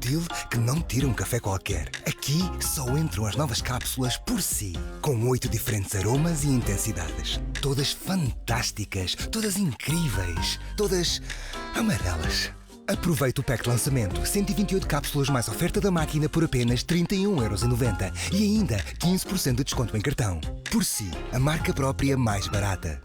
infantil que não tira um café qualquer. Aqui só entram as novas cápsulas por si, com 8 diferentes aromas e intensidades. Todas fantásticas, todas incríveis, todas amarelas. Aproveite o pack de lançamento. 128 cápsulas mais oferta da máquina por apenas 31,90€ e ainda 15% de desconto em cartão. Por si, a marca própria mais barata.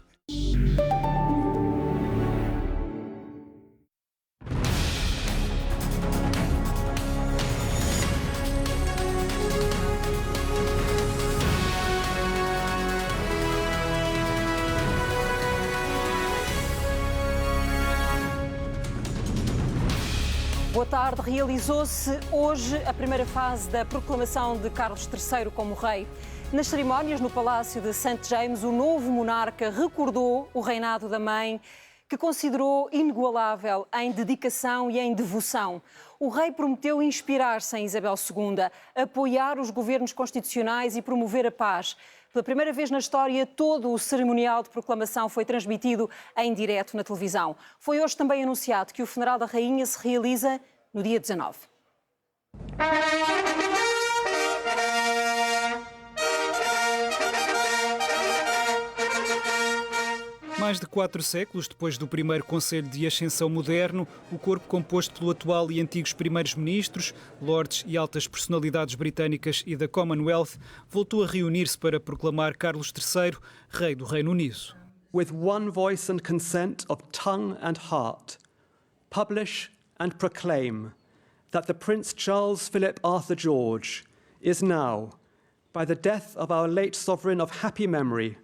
Boa tarde. Realizou-se hoje a primeira fase da proclamação de Carlos III como rei. Nas cerimónias no Palácio de St. James, o novo monarca recordou o reinado da mãe, que considerou inigualável em dedicação e em devoção. O rei prometeu inspirar-se em Isabel II, apoiar os governos constitucionais e promover a paz. Pela primeira vez na história, todo o cerimonial de proclamação foi transmitido em direto na televisão. Foi hoje também anunciado que o funeral da rainha se realiza no dia 19. Mais de 4 séculos depois do primeiro Conselho de Ascensão moderno, o corpo composto pelo atual e antigos primeiros-ministros, lordes e altas personalidades britânicas e da Commonwealth, voltou a reunir-se para proclamar Carlos III, rei do Reino Unido. With one voice and consent of tongue and heart, publish and proclaim that the Prince Charles Philip Arthur George is now, by the death of our late sovereign of happy memory,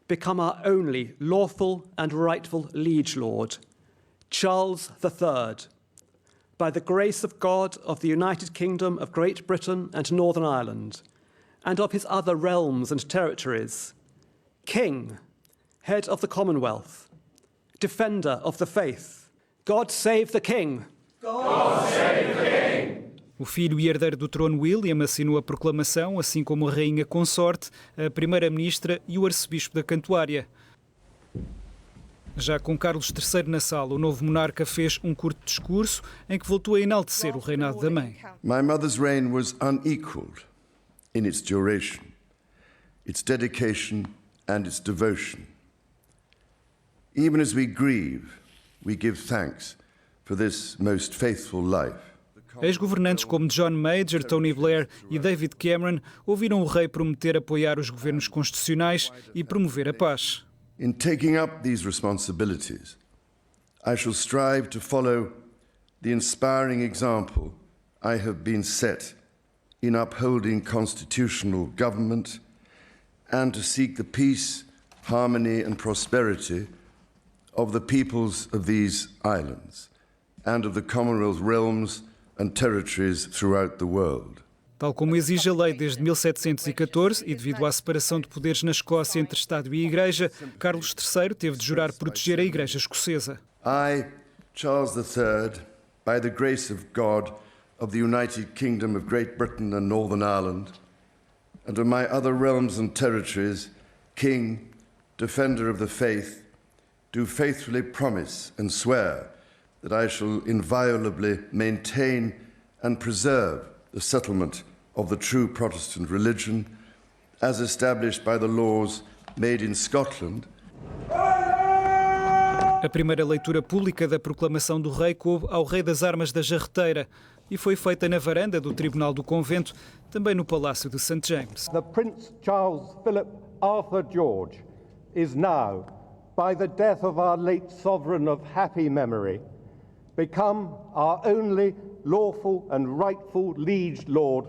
become our only lawful and rightful liege lord, Charles III, by the grace of God of the United Kingdom of Great Britain and Northern Ireland, and of his other realms and territories, King, Head of the Commonwealth, Defender of the Faith. God save the King! God save the King! O filho e herdeiro do trono William assinou a proclamação, assim como a rainha consorte, a primeira-ministra e o arcebispo da Cantuária. Já com Carlos III na sala, o novo monarca fez um curto discurso em que voltou a enaltecer o reinado da mãe. My mother's reign was unequalled in its duration, its dedication and its devotion. Even as we grieve, we give thanks for this most faithful life. Ex-governantes como John Major, Tony Blair e David Cameron ouviram o rei prometer apoiar os governos constitucionais e promover a paz. In taking up these responsibilities, I shall strive to follow the inspiring example I have been set in upholding constitutional government and to seek the peace, harmony and prosperity of the peoples of these islands and of the Commonwealth realms and territories throughout the world. Tal como exige a lei desde 1714 e devido à separação de poderes na Escócia entre Estado e Igreja, Carlos III teve de jurar proteger a Igreja escocesa. I, Charles III, by the grace of God of the United Kingdom of Great Britain and Northern Ireland, and of my other realms and territories, King, Defender of the Faith, do faithfully promise and swear that I shall inviolably maintain and preserve the settlement of the true Protestant religion as established by the laws made in Scotland. A primeira leitura pública da proclamação do rei coube ao rei das armas da Jarreteira e foi feita na varanda do Tribunal do Convento, também no Palácio de St. James. The Prince Charles Philip Arthur George is now, by the death of our late sovereign of happy memory, become our only lawful and rightful liege lord,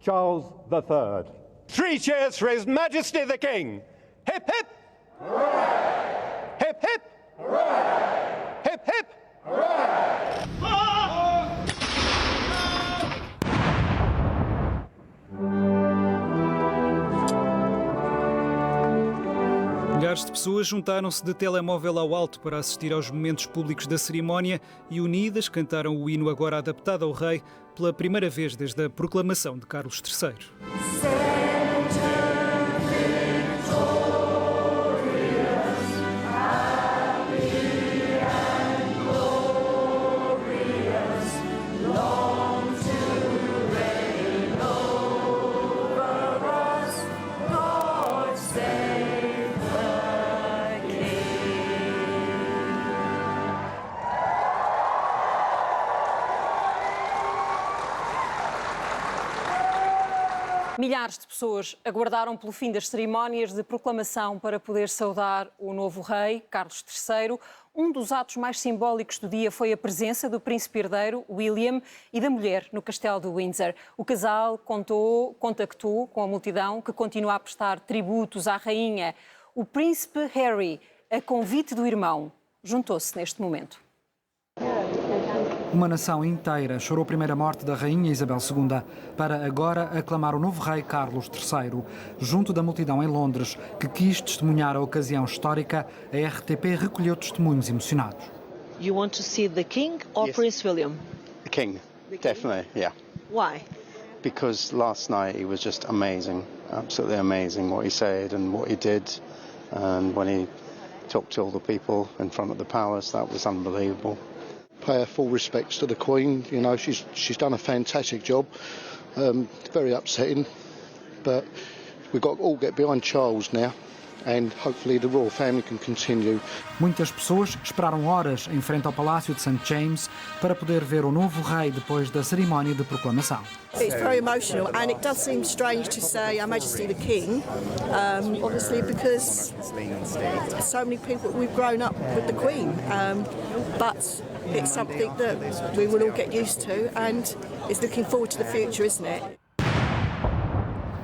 Charles III. 3 cheers for His Majesty the King! Hip hip! Hooray! Hip hip! Hooray! Hip hip! Hooray! Milhares de pessoas juntaram-se de telemóvel ao alto para assistir aos momentos públicos da cerimónia e, unidas, cantaram o hino agora adaptado ao rei pela primeira vez desde a proclamação de Carlos III. Long to Milhares de pessoas aguardaram pelo fim das cerimónias de proclamação para poder saudar o novo rei, Carlos III. Um dos atos mais simbólicos do dia foi a presença do príncipe herdeiro, William, e da mulher no castelo de Windsor. O casal contactou com a multidão que continua a prestar tributos à rainha. O príncipe Harry, a convite do irmão, juntou-se neste momento. Uma nação inteira chorou a primeira morte da rainha Isabel II para agora aclamar o novo rei Carlos III. Junto da multidão em Londres, que quis testemunhar a ocasião histórica, a RTP recolheu testemunhos emocionados. You want to see the king or Yes. Prince William? The king, definitely, yeah. Why? Because last night he was just amazing, absolutely amazing what he said and what he did. And when he talked to all the people in front of the palace, that was unbelievable. Pay our full respects to the Queen. You know, she's done a fantastic job. Very upsetting, but we've got to all get behind Charles now, and hopefully the royal family can continue. Muitas pessoas esperaram horas em frente ao Palácio de St. James para poder ver o novo rei depois da cerimónia de proclamação. It's very emotional, and it does seem strange to say Her Majesty the King, obviously because so many people, we've grown up with the Queen, but it's something that we will all get used to, and it's looking forward to the future, isn't it?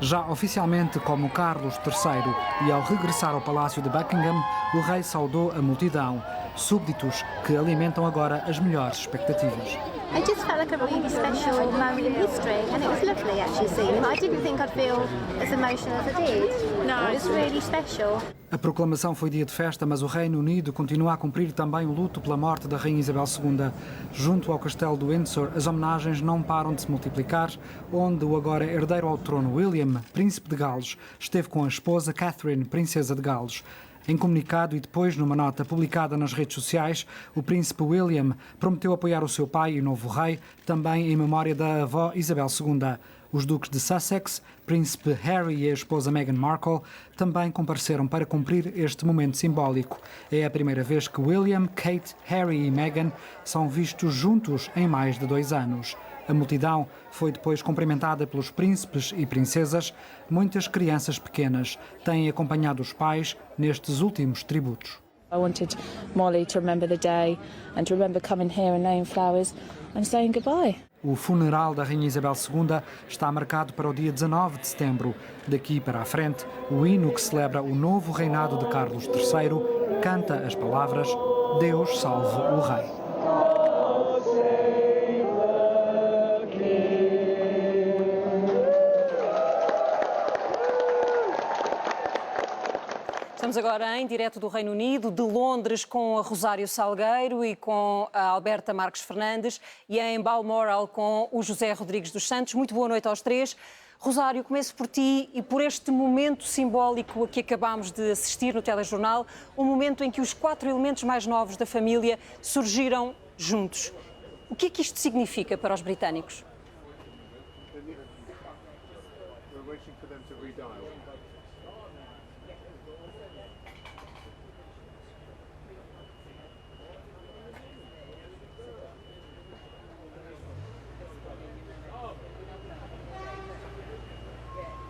Já oficialmente como Carlos III, e ao regressar ao Palácio de Buckingham, o rei saudou a multidão, súbditos que alimentam agora as melhores expectativas. I just felt like a really special moment in history, and it was lovely actually seeing him. I didn't think I'd feel as emotional as I did. No, it was really special. A proclamação foi dia de festa, mas o Reino Unido continua a cumprir também o luto pela morte da Rainha Isabel II. Junto ao castelo de Windsor, as homenagens não param de se multiplicar, onde o agora herdeiro ao trono William, príncipe de Gales, esteve com a esposa Catherine, princesa de Gales. Em comunicado e depois numa nota publicada nas redes sociais, o príncipe William prometeu apoiar o seu pai e novo rei, também em memória da avó Isabel II. Os duques de Sussex, príncipe Harry e a esposa Meghan Markle também compareceram para cumprir este momento simbólico. É a primeira vez que William, Kate, Harry e Meghan são vistos juntos em mais de 2 anos. A multidão foi depois cumprimentada pelos príncipes e princesas. Muitas crianças pequenas têm acompanhado os pais nestes últimos tributos. I wanted Molly to remember the day and to remember coming here and laying flowers and saying goodbye. O funeral da Rainha Isabel II está marcado para o dia 19 de setembro. Daqui para a frente, o hino que celebra o novo reinado de Carlos III canta as palavras Deus salve o rei. Estamos agora em direto do Reino Unido, de Londres, com a Rosário Salgueiro e com a Alberta Marques Fernandes, e em Balmoral com o José Rodrigues dos Santos. Muito boa noite aos três. Rosário, começo por ti e por este momento simbólico a que acabámos de assistir no telejornal, um momento em que os 4 elementos mais novos da família surgiram juntos. O que é que isto significa para os britânicos?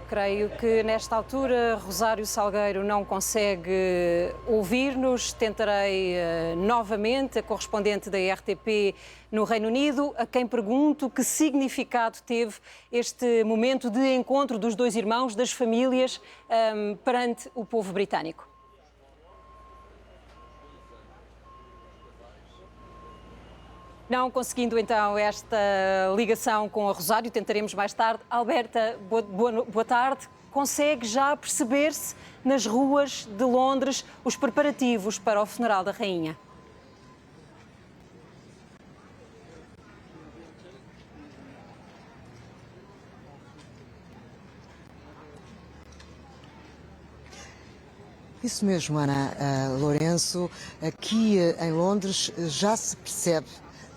Creio que nesta altura Rosário Salgueiro não consegue ouvir-nos. Tentarei novamente a correspondente da RTP no Reino Unido, a quem pergunto que significado teve este momento de encontro dos 2 irmãos, das famílias, perante o povo britânico. Não conseguindo então esta ligação com a Rosário, tentaremos mais tarde. Alberta, boa tarde. Consegue já perceber-se nas ruas de Londres os preparativos para o funeral da rainha? Isso mesmo, Ana Lourenço. Aqui em Londres já se percebe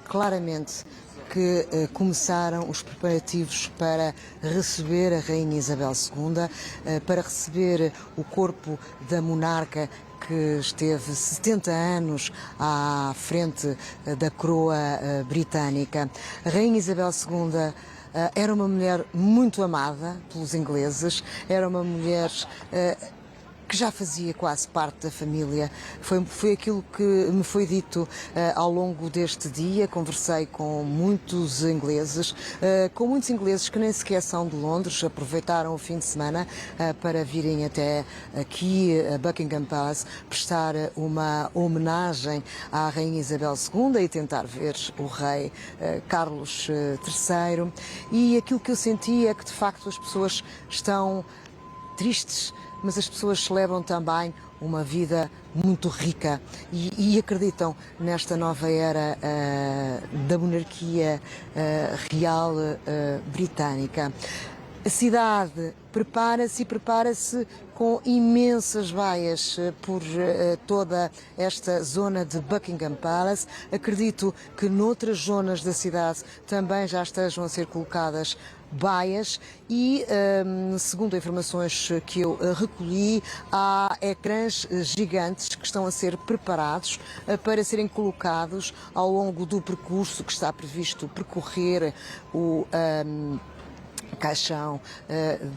claramente que começaram os preparativos para receber a Rainha Isabel II, para receber o corpo da monarca que esteve 70 anos à frente da coroa britânica. A Rainha Isabel II Era uma mulher muito amada pelos ingleses, era uma mulher que já fazia quase parte da família. Foi aquilo que me foi dito ao longo deste dia. Conversei com muitos ingleses que nem sequer são de Londres, aproveitaram o fim de semana para virem até aqui a Buckingham Palace prestar uma homenagem à Rainha Isabel II e tentar ver o rei Carlos III. E aquilo que eu senti é que, de facto, as pessoas estão tristes, mas as pessoas celebram também uma vida muito rica e acreditam nesta nova era da monarquia real britânica. A cidade prepara-se com imensas baias por toda esta zona de Buckingham Palace. Acredito que noutras zonas da cidade também já estejam a ser colocadas baias e, segundo informações que eu recolhi, há ecrãs gigantes que estão a ser preparados para serem colocados ao longo do percurso que está previsto percorrer o caixão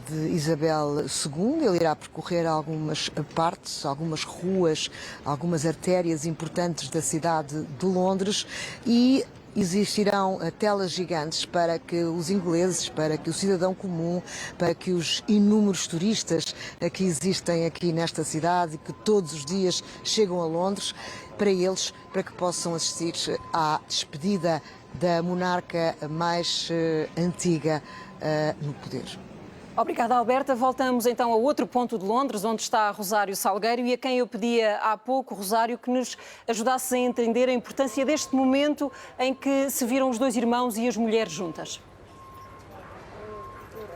de Isabel II. Ele irá percorrer algumas partes, algumas ruas, algumas artérias importantes da cidade de Londres e existirão telas gigantes para que os ingleses, para que o cidadão comum, para que os inúmeros turistas que existem aqui nesta cidade e que todos os dias chegam a Londres, para que possam assistir à despedida da monarca mais antiga no poder. Obrigada, Alberta. Voltamos então a outro ponto de Londres, onde está Rosário Salgueiro, e a quem eu pedia há pouco, Rosário, que nos ajudasse a entender a importância deste momento em que se viram os dois irmãos e as mulheres juntas.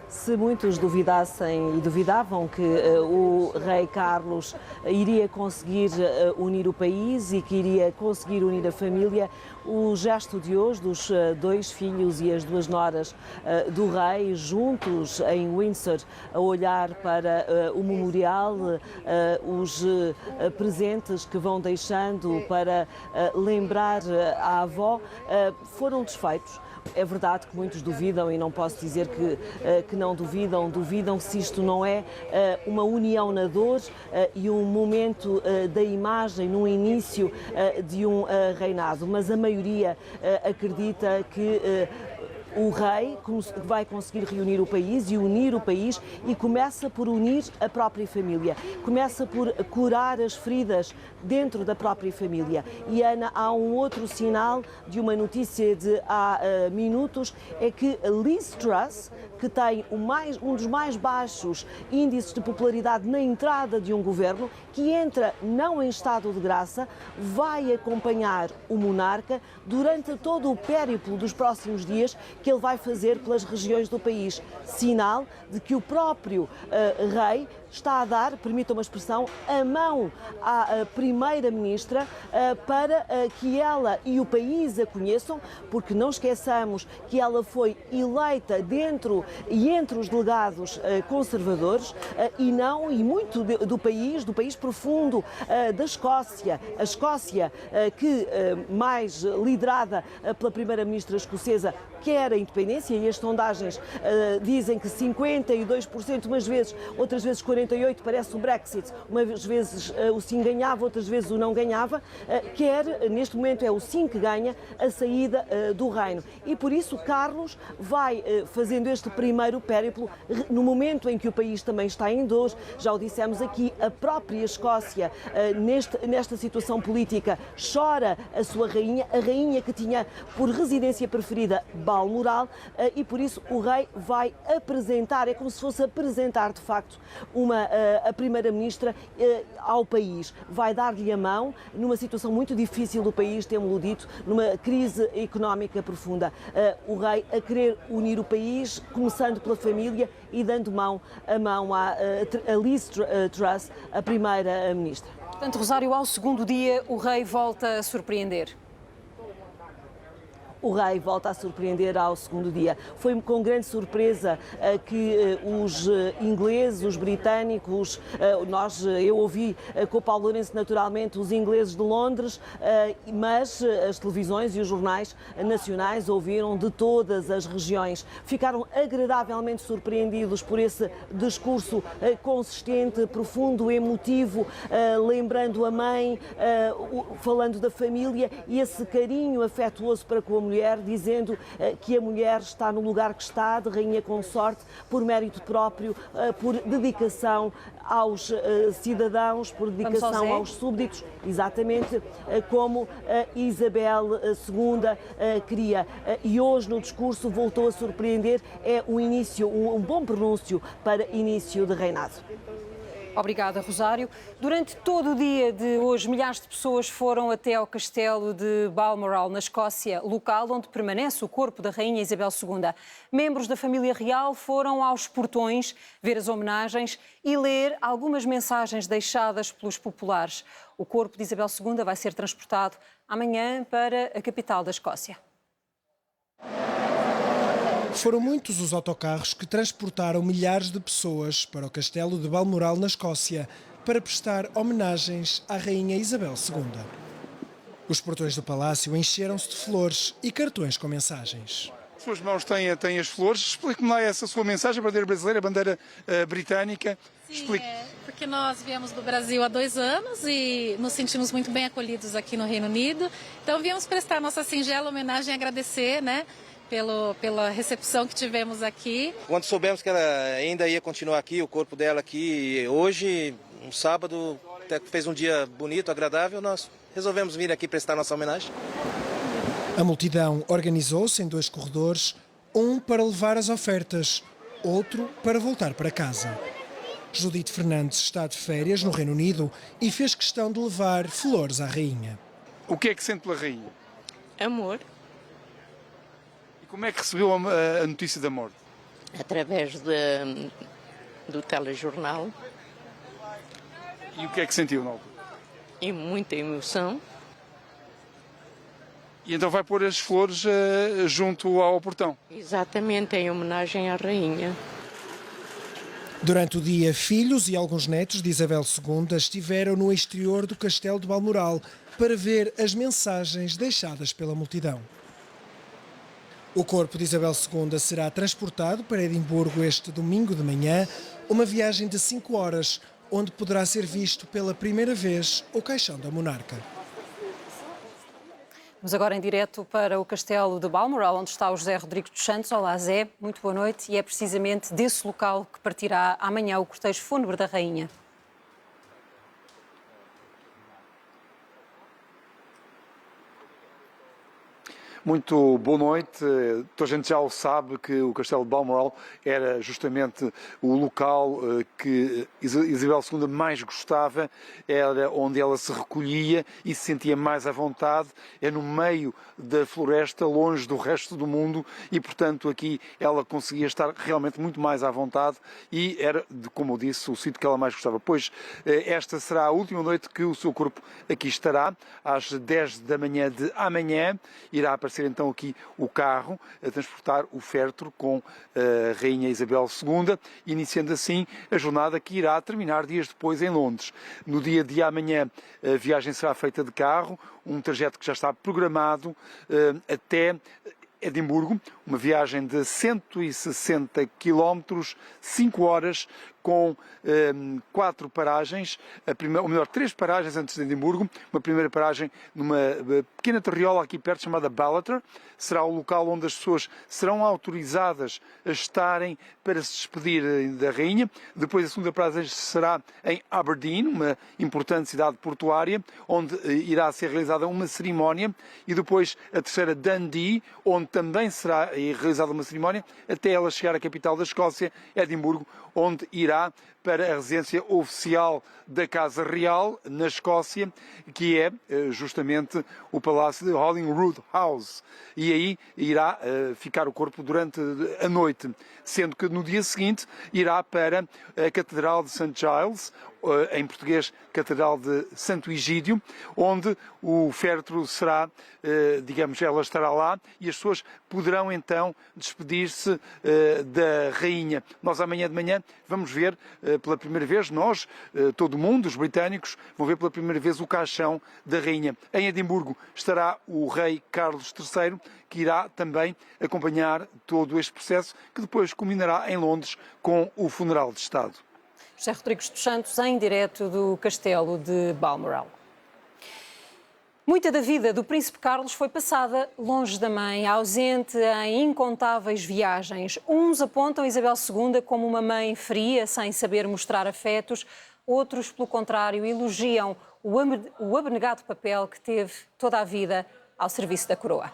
Se muitos duvidassem e duvidavam que o rei Carlos iria conseguir unir o país e que iria conseguir unir a família, o gesto de hoje dos dois filhos e as duas noras do rei juntos em Windsor a olhar para o memorial, os presentes que vão deixando para lembrar a avó, foram desfeitos. É verdade que muitos duvidam, e não posso dizer que não duvidam se isto não é uma união na dor e um momento da imagem no início de um reinado, mas a maioria acredita que o rei vai conseguir reunir o país e unir o país, e começa por unir a própria família, começa por curar as feridas dentro da própria família. E, Ana, há um outro sinal de uma notícia de há minutos, é que Liz Truss, que tem um dos mais baixos índices de popularidade na entrada de um governo, que entra não em estado de graça, vai acompanhar o monarca durante todo o périplo dos próximos dias que ele vai fazer pelas regiões do país. Sinal de que o próprio rei está a dar, permita uma expressão, a mão à primeira-ministra para que ela e o país a conheçam, porque não esqueçamos que ela foi eleita dentro e entre os delegados conservadores e muito do país profundo da Escócia. A Escócia, que mais liderada pela primeira-ministra escocesa, quer a independência, e as sondagens dizem que 52%, umas vezes, outras vezes 48%, parece o Brexit, umas vezes o sim ganhava, outras vezes o não ganhava, quer, neste momento é o sim que ganha, a saída do reino. E por isso Carlos vai fazendo este primeiro périplo, no momento em que o país também está em dor. Já o dissemos aqui, a própria Escócia, nesta situação política, chora a sua rainha, a rainha que tinha por residência preferida Balmoral, e por isso o rei vai apresentar, é como se fosse apresentar de facto a primeira-ministra ao país. Vai dar-lhe a mão numa situação muito difícil do país, temos-lo dito, numa crise económica profunda. O rei a querer unir o país, começando pela família e dando a mão a Liz Truss, a primeira-ministra. Portanto, Rosário, ao segundo dia o rei volta a surpreender. o rei volta a surpreender ao segundo dia. Foi com grande surpresa que os ingleses, os britânicos, eu ouvi com o Paulo Lourenço naturalmente os ingleses de Londres, mas as televisões e os jornais nacionais ouviram de todas as regiões. Ficaram agradavelmente surpreendidos por esse discurso consistente, profundo, emotivo, lembrando a mãe, falando da família e esse carinho afetuoso para com a mulher, dizendo que a mulher está no lugar que está, de rainha consorte, por mérito próprio, por dedicação aos cidadãos, por dedicação aos súbditos, exatamente como Isabel II queria. E hoje no discurso voltou a surpreender, é um início, um bom pronúncio para início de reinado. Obrigada, Rosário. Durante todo o dia de hoje, milhares de pessoas foram até ao castelo de Balmoral, na Escócia, local onde permanece o corpo da Rainha Isabel II. Membros da família real foram aos portões ver as homenagens e ler algumas mensagens deixadas pelos populares. O corpo de Isabel II vai ser transportado amanhã para a capital da Escócia. Foram muitos os autocarros que transportaram milhares de pessoas para o castelo de Balmoral, na Escócia, para prestar homenagens à Rainha Isabel II. Os portões do palácio encheram-se de flores e cartões com mensagens. As suas mãos têm as flores. Explique-me lá essa sua mensagem, a bandeira brasileira, a bandeira britânica. Sim, porque nós viemos do Brasil há 2 anos e nos sentimos muito bem acolhidos aqui no Reino Unido. Então viemos prestar nossa singela homenagem e agradecer, né, pela recepção que tivemos aqui. Quando soubemos que ela ainda ia continuar aqui, o corpo dela aqui, hoje, um sábado, até que fez um dia bonito, agradável, nós resolvemos vir aqui prestar nossa homenagem. A multidão organizou-se em 2 corredores, um para levar as ofertas, outro para voltar para casa. Judite Fernandes está de férias no Reino Unido e fez questão de levar flores à rainha. O que é que sente pela rainha? Amor. Como é que recebeu a notícia da morte? Através do telejornal. E o que é que sentiu, não? E muita emoção. E então vai pôr as flores junto ao portão? Exatamente, em homenagem à rainha. Durante o dia, filhos e alguns netos de Isabel II estiveram no exterior do castelo de Balmoral para ver as mensagens deixadas pela multidão. O corpo de Isabel II será transportado para Edimburgo este domingo de manhã, uma viagem de 5 horas, onde poderá ser visto pela primeira vez o caixão da monarca. Vamos agora em direto para o castelo de Balmoral, onde está o José Rodrigues dos Santos. Olá, Zé, muito boa noite. E é precisamente desse local que partirá amanhã o cortejo fúnebre da rainha. Muito boa noite. Toda a gente já o sabe que o Castelo de Balmoral era justamente o local que Isabel II mais gostava, era onde ela se recolhia e se sentia mais à vontade, é no meio da floresta, longe do resto do mundo e, portanto, aqui ela conseguia estar realmente muito mais à vontade e era, como eu disse, o sítio que ela mais gostava. Pois esta será a última noite que o seu corpo aqui estará, às 10 da manhã de amanhã, irá aparecer então aqui o carro a transportar o féretro com a Rainha Isabel II, iniciando assim a jornada que irá terminar dias depois em Londres. No dia de amanhã a viagem será feita de carro, um trajeto que já está programado até Edimburgo, uma viagem de 160 km, 5 horas, com 4 paragens, ou melhor, 3 paragens antes de Edimburgo. Uma primeira paragem numa pequena terriola aqui perto chamada Ballater, será o local onde as pessoas serão autorizadas a estarem para se despedir da rainha. Depois a segunda paragem será em Aberdeen, uma importante cidade portuária, onde irá ser realizada uma cerimónia, e depois a terceira Dundee, onde também será realizada uma cerimónia, até ela chegar à capital da Escócia, Edimburgo, onde irá para a residência oficial da Casa Real, na Escócia, que é justamente o Palácio de Holyrood House. E aí irá ficar o corpo durante a noite, sendo que no dia seguinte irá para a Catedral de St. Giles, em português, Catedral de Santo Egídio, onde o féretro será, ela estará lá e as pessoas poderão então despedir-se da rainha. Nós amanhã de manhã vamos ver pela primeira vez, todo o mundo, os britânicos, vão ver pela primeira vez o caixão da rainha. Em Edimburgo estará o rei Carlos III, que irá também acompanhar todo este processo, que depois culminará em Londres com o funeral de Estado. José Rodrigues dos Santos, em direto do Castelo de Balmoral. Muita da vida do Príncipe Carlos foi passada longe da mãe, ausente em incontáveis viagens. Uns apontam Isabel II como uma mãe fria, sem saber mostrar afetos. Outros, pelo contrário, elogiam o abnegado papel que teve toda a vida ao serviço da coroa.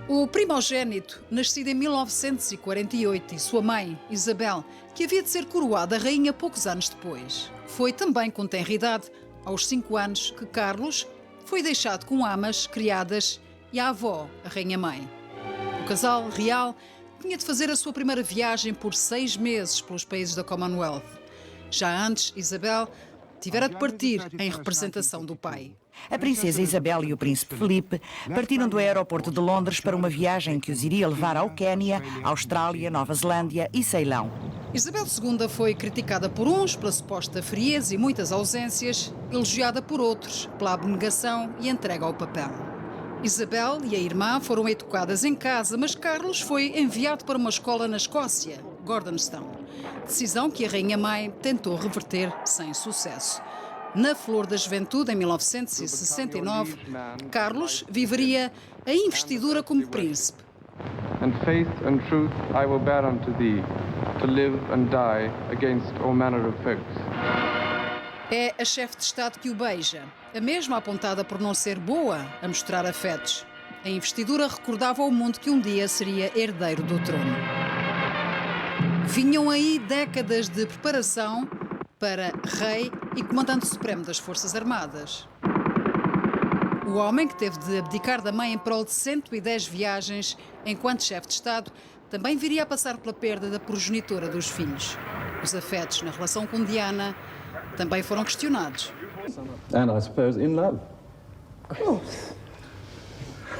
O primogênito, nascido em 1948, e sua mãe, Isabel, que havia de ser coroada rainha poucos anos depois. Foi também com tenra idade, aos 5 anos, que Carlos foi deixado com amas, criadas e a avó, a rainha-mãe. O casal real tinha de fazer a sua primeira viagem por 6 meses pelos países da Commonwealth. Já antes, Isabel tivera de partir em representação do pai. A princesa Isabel e o príncipe Felipe partiram do aeroporto de Londres para uma viagem que os iria levar ao Quénia, Austrália, Nova Zelândia e Ceilão. Isabel II foi criticada por uns pela suposta frieza e muitas ausências, elogiada por outros pela abnegação e entrega ao papel. Isabel e a irmã foram educadas em casa, mas Carlos foi enviado para uma escola na Escócia, Gordonstoun. Decisão que a rainha-mãe tentou reverter sem sucesso. Na flor da juventude, em 1969, Carlos viveria a investidura como príncipe. And faith and truth I will bear unto thee, to live and die against all manner of foes. É a chefe de Estado que o beija, a mesma apontada por não ser boa a mostrar afetos. A investidura recordava ao mundo que um dia seria herdeiro do trono. Vinham aí décadas de preparação para rei e comandante supremo das Forças Armadas. O homem que teve de abdicar da mãe em prol de 110 viagens enquanto chefe de Estado também viria a passar pela perda da progenitora dos filhos. Os afetos na relação com Diana também foram questionados. And I suppose in love. Of course.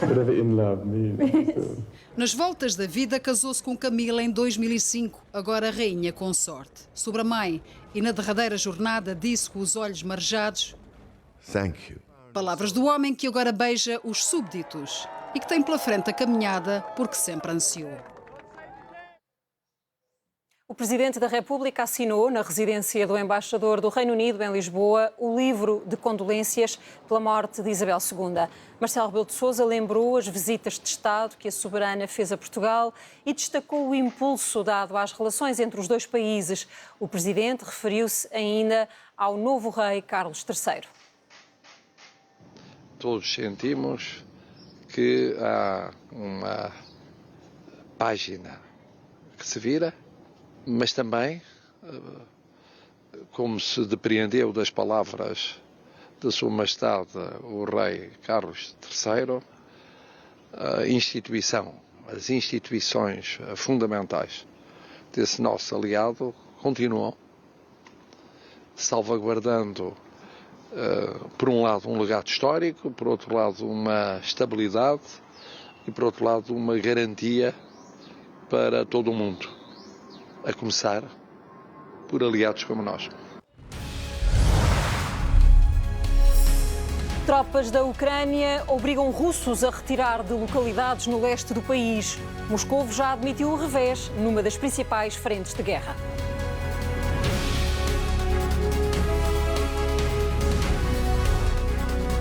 Whatever in love means. Nas voltas da vida, casou-se com Camila em 2005, agora rainha consorte. Sobre a mãe, e na derradeira jornada disse com os olhos marejados: Thank you. Palavras do homem que agora beija os súbditos e que tem pela frente a caminhada porque sempre ansiou. O Presidente da República assinou, na residência do embaixador do Reino Unido, em Lisboa, o livro de condolências pela morte de Isabel II. Marcelo Rebelo de Sousa lembrou as visitas de Estado que a soberana fez a Portugal e destacou o impulso dado às relações entre os dois países. O Presidente referiu-se ainda ao novo rei Carlos III. Todos sentimos que há uma página que se vira, mas também, como se depreendeu das palavras de Sua Majestade o Rei Carlos III, as instituições fundamentais desse nosso aliado continuam, salvaguardando, por um lado, um legado histórico, por outro lado, uma estabilidade e, por outro lado, uma garantia para todo o mundo. A começar por aliados como nós. Tropas da Ucrânia obrigam russos a retirar de localidades no leste do país. Moscovo já admitiu o revés numa das principais frentes de guerra.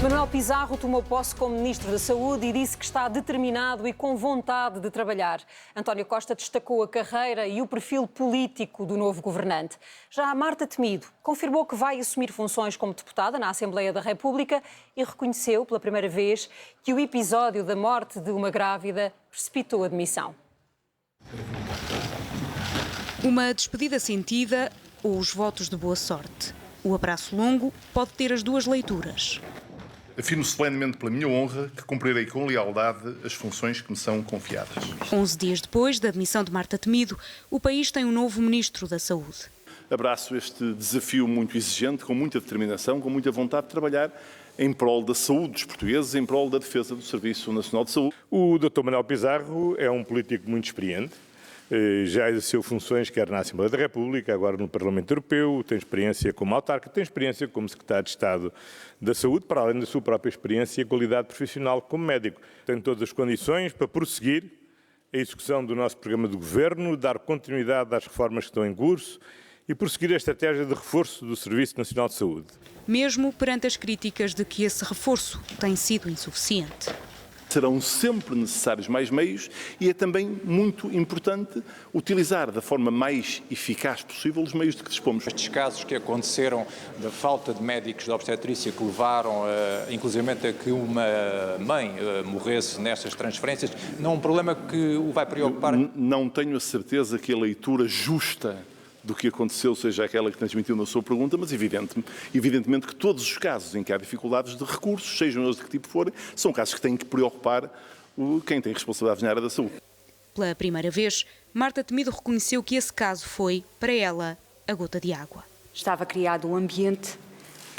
Manuel Pizarro tomou posse como Ministro da Saúde e disse que está determinado e com vontade de trabalhar. António Costa destacou a carreira e o perfil político do novo governante. Já Marta Temido confirmou que vai assumir funções como deputada na Assembleia da República e reconheceu pela primeira vez que o episódio da morte de uma grávida precipitou a demissão. Uma despedida sentida ou os votos de boa sorte. O abraço longo pode ter as duas leituras. Afirmo solenemente pela minha honra que cumprirei com lealdade as funções que me são confiadas. 11 dias depois da admissão de Marta Temido, o país tem um novo Ministro da Saúde. abraço este desafio muito exigente, com muita determinação, com muita vontade de trabalhar em prol da saúde dos portugueses, em prol da defesa do Serviço Nacional de Saúde. O Dr. Manuel Pizarro é um político muito experiente, já exerceu funções quer na Assembleia da República, agora no Parlamento Europeu, tem experiência como autarca, tem experiência como Secretário de Estado da Saúde, para além da sua própria experiência e qualidade profissional como médico. Tem todas as condições para prosseguir a execução do nosso programa de governo, dar continuidade às reformas que estão em curso e prosseguir a estratégia de reforço do Serviço Nacional de Saúde. Mesmo perante as críticas de que esse reforço tem sido insuficiente. Serão sempre necessários mais meios e é também muito importante utilizar da forma mais eficaz possível os meios de que dispomos. Estes casos que aconteceram da falta de médicos de obstetrícia que levaram, inclusivamente, a que uma mãe morresse nestas transferências, não é um problema que o vai preocupar? Não tenho a certeza que a leitura justa do que aconteceu seja aquela que transmitiu na sua pergunta, mas evidentemente que todos os casos em que há dificuldades de recursos, sejam eles de que tipo forem, são casos que têm que preocupar quem tem responsabilidades na área da saúde. Pela primeira vez, Marta Temido reconheceu que esse caso foi, para ela, a gota de água. Estava criado um ambiente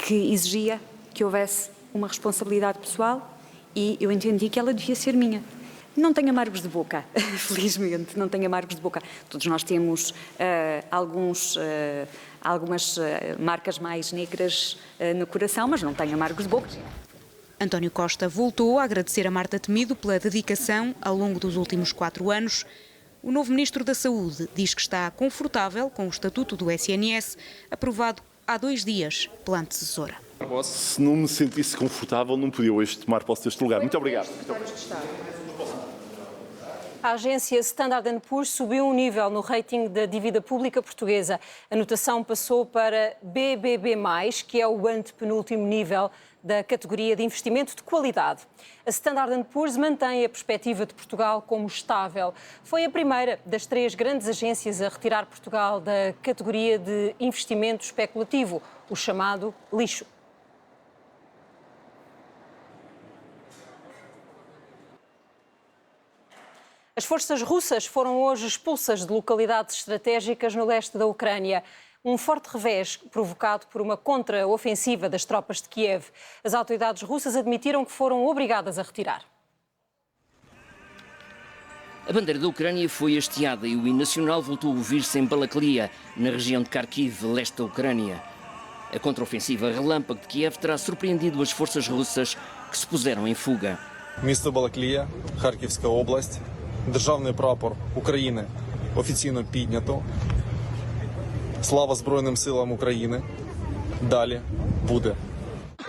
que exigia que houvesse uma responsabilidade pessoal e eu entendi que ela devia ser minha. Não tenho amargos de boca, felizmente, não tenho amargos de boca. Todos nós temos algumas marcas mais negras no coração, mas não tenho amargos de boca. António Costa voltou a agradecer a Marta Temido pela dedicação ao longo dos últimos 4 anos. O novo Ministro da Saúde diz que está confortável com o Estatuto do SNS, aprovado há 2 dias pela antecessora. Se não me sentisse confortável, não podia hoje tomar posse deste lugar. Muito obrigado. A agência Standard & Poor's subiu um nível no rating da dívida pública portuguesa. A notação passou para BBB+, que é o antepenúltimo nível da categoria de investimento de qualidade. A Standard & Poor's mantém a perspectiva de Portugal como estável. Foi a primeira das 3 grandes agências a retirar Portugal da categoria de investimento especulativo, o chamado lixo. As forças russas foram hoje expulsas de localidades estratégicas no leste da Ucrânia. Um forte revés provocado por uma contra-ofensiva das tropas de Kiev. As autoridades russas admitiram que foram obrigadas a retirar. A bandeira da Ucrânia foi hasteada e o hino nacional voltou a ouvir-se em Balaklia, na região de Kharkiv, leste da Ucrânia. A contra-ofensiva relâmpago de Kiev terá surpreendido as forças russas que se puseram em fuga. Місто Балаклія, Харківська область. Державний прапор України офіційно піднято. Слава Збройним силам України. Далі буде.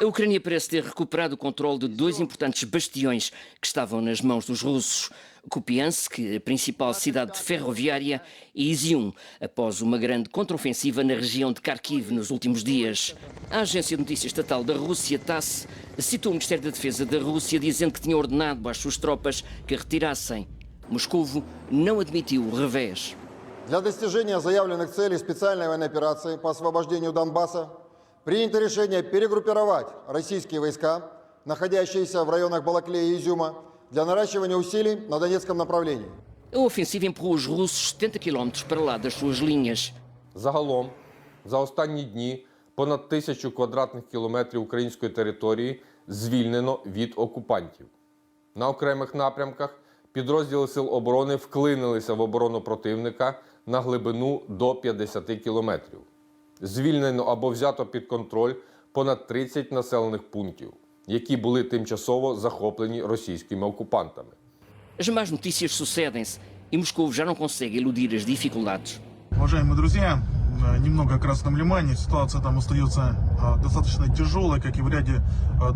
A Ucrânia parece ter recuperado o controle de 2 importantes bastiões que estavam nas mãos dos russos. Kupiansk, a principal cidade ferroviária, e Izium, após uma grande contraofensiva na região de Kharkiv nos últimos dias. A agência de notícias estatal da Rússia, TASS, citou o Ministério da Defesa da Rússia dizendo que tinha ordenado às suas tropas que retirassem. Moscovo não admitiu o revés. Для достижения заявленных целей специальной военной операции по освобождению Донбасса принято решение перегруппировать российские войска, находящиеся в районах Балаклеи и Изюма, для наращивания усилий на Донецком направлении. A ofensiva empurrou os russos 70 km para lá das suas linhas. Загалом, за останні дні, понад 1000 квадратних кілометрів української території звільнено від окупантів. На окремих напрямках підрозділи Сил оборони вклинилися в оборону противника на глибину до 50 кілометрів. Звільнено або взято під контроль понад 30 населених пунктів, які були тимчасово захоплені російськими окупантами. As más notícias sucedem-se e Moscou já não consegue eludir as dificuldades. Уважаемые друзья, немного о Красном Лимане. Ситуация там остается достаточно тяжелой, как и в ряде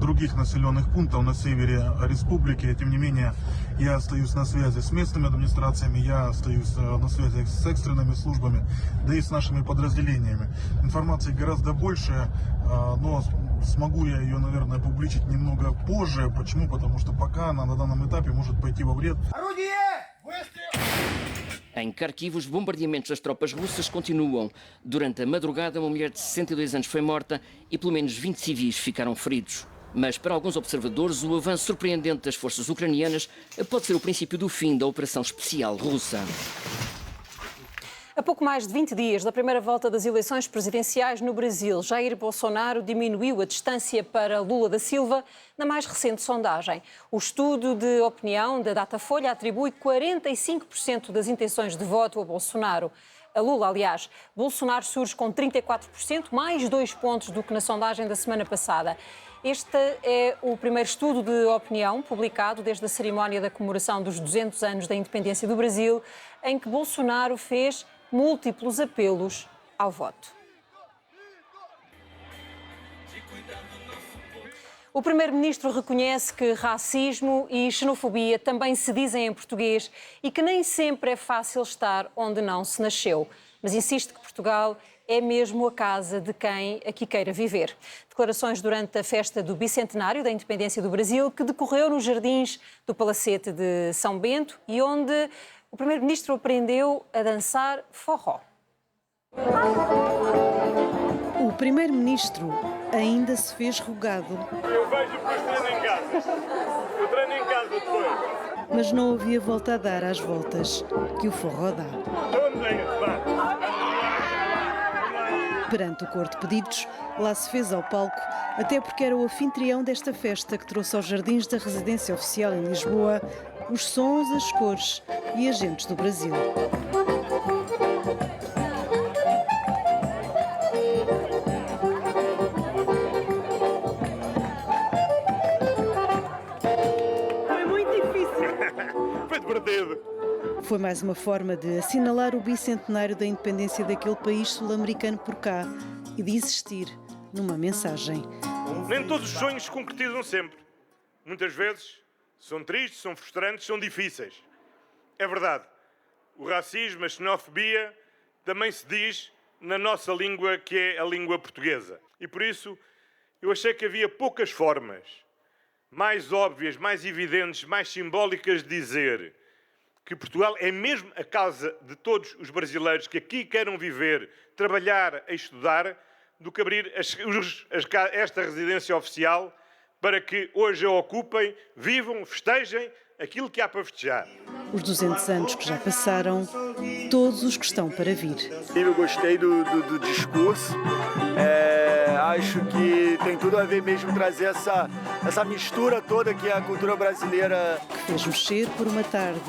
других населенных пунктов на севере республики. Тем не менее, я остаюсь на связи с местными администрациями, я остаюсь на связи с экстренными службами, да и с нашими подразделениями. Информации гораздо больше, но смогу я ее, наверное, публичить немного позже. Почему? Потому что пока она на данном этапе может пойти во вред. Em Kharkiv, os bombardeamentos das tropas russas continuam. Durante a madrugada, uma mulher de 62 anos foi morta e pelo menos 20 civis ficaram feridos. Mas, para alguns observadores, o avanço surpreendente das forças ucranianas pode ser o princípio do fim da operação especial russa. A pouco mais de 20 dias da primeira volta das eleições presidenciais no Brasil, Jair Bolsonaro diminuiu a distância para Lula da Silva na mais recente sondagem. O estudo de opinião da Datafolha atribui 45% das intenções de voto a Bolsonaro. A Lula, aliás, Bolsonaro surge com 34%, mais 2 pontos do que na sondagem da semana passada. Este é o primeiro estudo de opinião publicado desde a cerimónia da comemoração dos 200 anos da independência do Brasil, em que Bolsonaro fez múltiplos apelos ao voto. O primeiro-ministro reconhece que racismo e xenofobia também se dizem em português e que nem sempre é fácil estar onde não se nasceu, mas insiste que Portugal é mesmo a casa de quem aqui queira viver. Declarações durante a festa do bicentenário da independência do Brasil, que decorreu nos jardins do Palacete de São Bento e onde o primeiro-ministro aprendeu a dançar forró. O primeiro-ministro ainda se fez rogado. Eu vejo depois treino em casa. Eu treino em casa depois. Mas não havia volta a dar às voltas que o forró dá. Perante o coro de pedidos, lá se fez ao palco, até porque era o anfitrião desta festa que trouxe aos jardins da residência oficial em Lisboa os sons, as cores e as gentes do Brasil. Foi muito difícil. Foi divertido. Foi mais uma forma de assinalar o bicentenário da independência daquele país sul-americano por cá e de insistir numa mensagem. Nem todos os sonhos se concretizam sempre. Muitas vezes são tristes, são frustrantes, são difíceis. É verdade. O racismo, a xenofobia, também se diz na nossa língua, que é a língua portuguesa. E por isso eu achei que havia poucas formas mais óbvias, mais evidentes, mais simbólicas de dizer que Portugal é mesmo a casa de todos os brasileiros que aqui queiram viver, trabalhar e estudar, do que abrir esta residência oficial para que hoje a ocupem, vivam, festejem aquilo que há para festejar. Os 200 anos que já passaram, todos os que estão para vir. Eu gostei do discurso. Acho que tem tudo a ver mesmo trazer essa mistura toda que é a cultura brasileira. Que fez mexer por uma tarde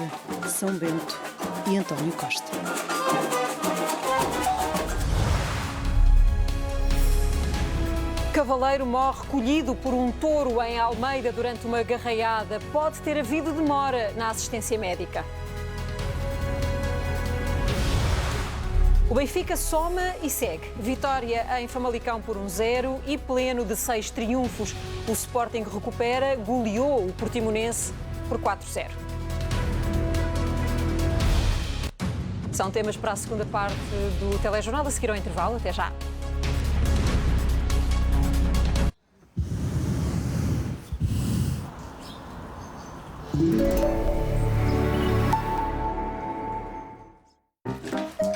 São Bento e António Costa. Cavaleiro morre colhido por um touro em Almeida durante uma garraiada. Pode ter havido demora na assistência médica. O Benfica soma e segue. Vitória em Famalicão por 1-0 e pleno de 6 triunfos. O Sporting recupera, goleou o Portimonense por 4-0. São temas para a segunda parte do telejornal. A seguir ao intervalo. Até já.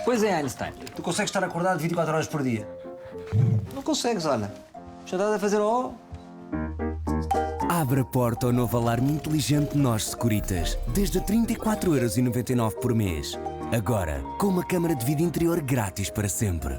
Pois é, Einstein. Tu consegues estar acordado 24 horas por dia? Não consegues, olha. Já estás a fazer o... Abre a porta ao novo alarme inteligente Nós Securitas. Desde 34,99€ por mês. Agora, com uma câmara de vida interior grátis para sempre.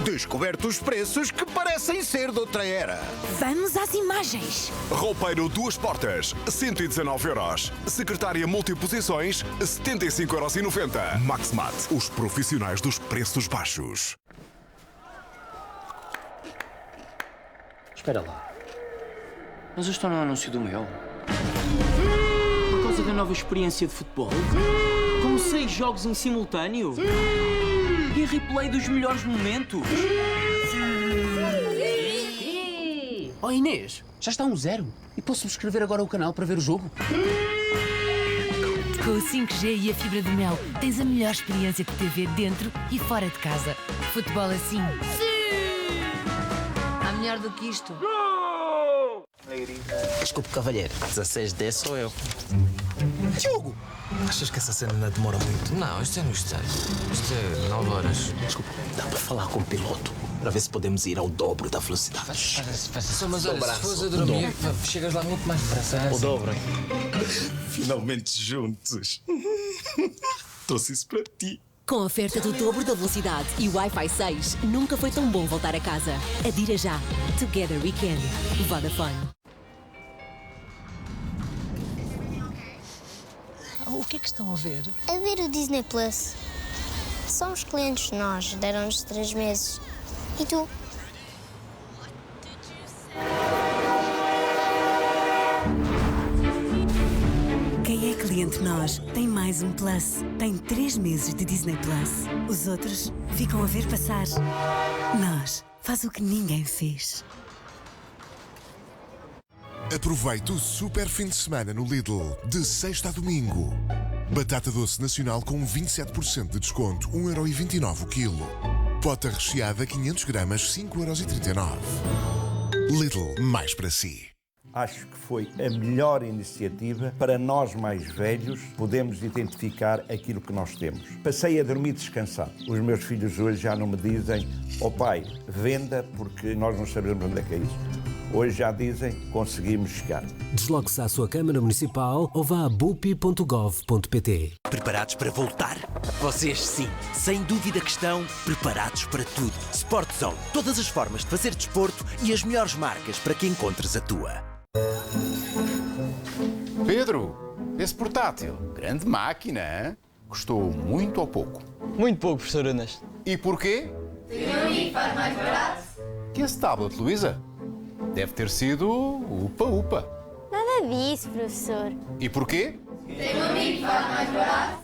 Descoberto os preços que parecem ser de outra era. Vamos às imagens. Roupeiro 2 portas, 119€. Secretária multiposições, 75,90€. Maxmat, os profissionais dos preços baixos. Espera lá. Mas eu estou no anúncio do Mel. Por causa da nova experiência de futebol? Com 6 jogos em simultâneo? E replay dos melhores momentos? Oh Inês, já está 1-0. E posso subscrever agora o canal para ver o jogo? Com o 5G e a fibra de Mel, tens a melhor experiência de TV dentro e fora de casa. Futebol assim. Sim! Há melhor do que isto. Desculpe, cavalheiro. 16 10 sou eu. Diogo! Achas que essa cena não demora muito? Não, isto é no estádio. Isto é 9 horas. Desculpa, dá para falar com o piloto? para ver se podemos ir ao dobro da velocidade. Mas olha, se fores a dormir, chegas lá muito mais depressa. O dobro. Finalmente juntos. Trouxe isso para ti. Com a oferta do dobro da velocidade e Wi-Fi 6, nunca foi tão bom voltar a casa. Adira já. Together we can. Vodafone. O que é que estão a ver? A ver o Disney Plus. São os clientes nós, deram-nos 3 meses. E tu? Quem é cliente nós tem mais um Plus. Tem 3 meses de Disney Plus. Os outros ficam a ver passar. Nós faz o que ninguém fez. Aproveite o super fim de semana no Lidl, de sexta a domingo. Batata doce nacional com 27% de desconto, 1,29€ o quilo. Pota recheada 500 gramas, 5,39€. Lidl, mais para si. Acho que foi a melhor iniciativa para nós mais velhos podermos identificar aquilo que nós temos. Passei a dormir descansado. Os meus filhos hoje já não me dizem pai, venda porque nós não sabemos onde é que é isso. Hoje já dizem, conseguimos chegar. Desloque-se à sua Câmara Municipal ou vá a bupi.gov.pt. Preparados para voltar? Vocês sim, sem dúvida que estão preparados para tudo. Sportzone, todas as formas de fazer desporto e as melhores marcas para que encontres a tua. Pedro, esse portátil, grande máquina, hein? Custou muito ou pouco? Muito pouco, professor Unas. E porquê? Tem um amigo que faz mais barato. Que esse tablet, Luísa? Deve ter sido upa-upa. Nada disso, professor. E porquê? Tem um amigo que faz mais barato.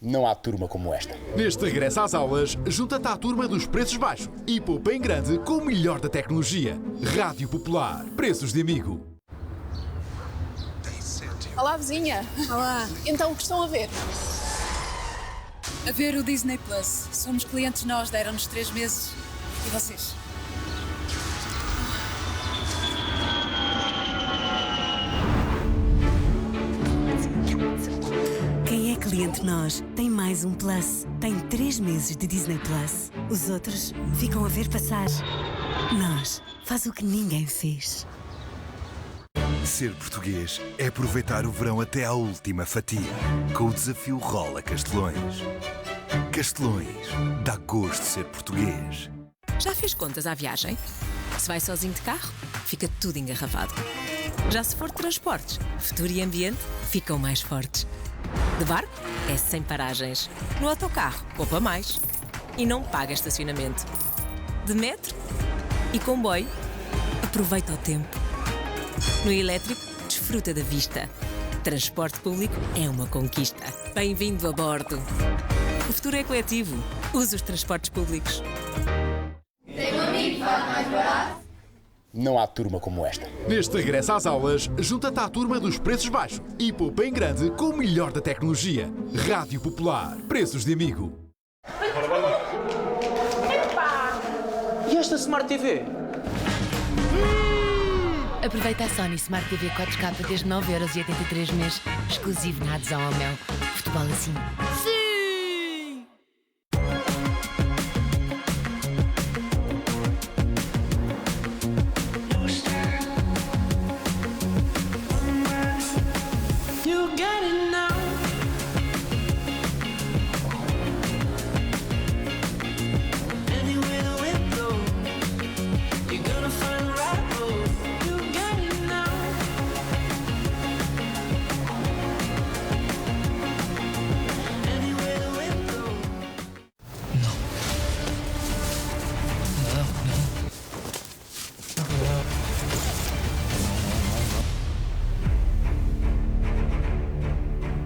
Não há turma como esta. Neste regresso às aulas, junta-te à turma dos preços baixos e poupa em grande com o melhor da tecnologia. Rádio Popular. Preços de amigo. Olá, vizinha. Olá. Então, o que estão a ver? A ver o Disney Plus. Somos clientes nós, deram-nos 3 meses. E vocês? Quem é cliente nós tem mais um Plus. Tem 3 meses de Disney Plus. Os outros ficam a ver passar. Nós faz o que ninguém fez. Ser português é aproveitar o verão até à última fatia, com o desafio Rola Castelões. Castelões, dá gosto de ser português. Já fez contas à viagem? Se vai sozinho de carro, fica tudo engarrafado. Já se for de transportes, futuro e ambiente ficam mais fortes. De barco, é sem paragens. No autocarro, poupa mais. E não paga estacionamento. De metro e comboio, aproveita o tempo. No elétrico, desfruta da vista. Transporte público é uma conquista. Bem-vindo a bordo. O futuro é coletivo. Use os transportes públicos. Tem um amigo que faz mais barato. Não há turma como esta. Neste regresso às aulas, junta-te à turma dos preços baixos e poupa em grande com o melhor da tecnologia. Rádio Popular. Preços de amigo. E esta Smart TV? Aproveita a Sony Smart TV 4K desde 9,83€ mês, exclusivo na adesão ao Mel. Futebol assim. Sim!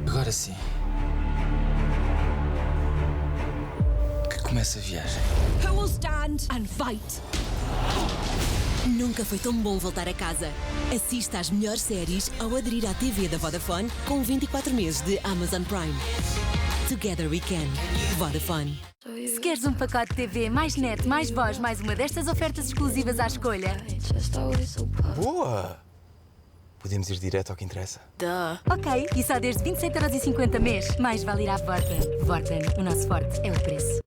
Agora sim. Que começa a viagem. Who will stand and fight? Nunca foi tão bom voltar a casa. Assista às melhores séries ao aderir à TV da Vodafone com 24 meses de Amazon Prime. Together we can. Vodafone. Se queres um pacote TV, mais net, mais voz, mais uma destas ofertas exclusivas à escolha. Boa! Podemos ir direto ao que interessa. Ok, e só desde 27,50€ mês. Mais vale ir à Vorten. Vorten, o nosso forte é o preço.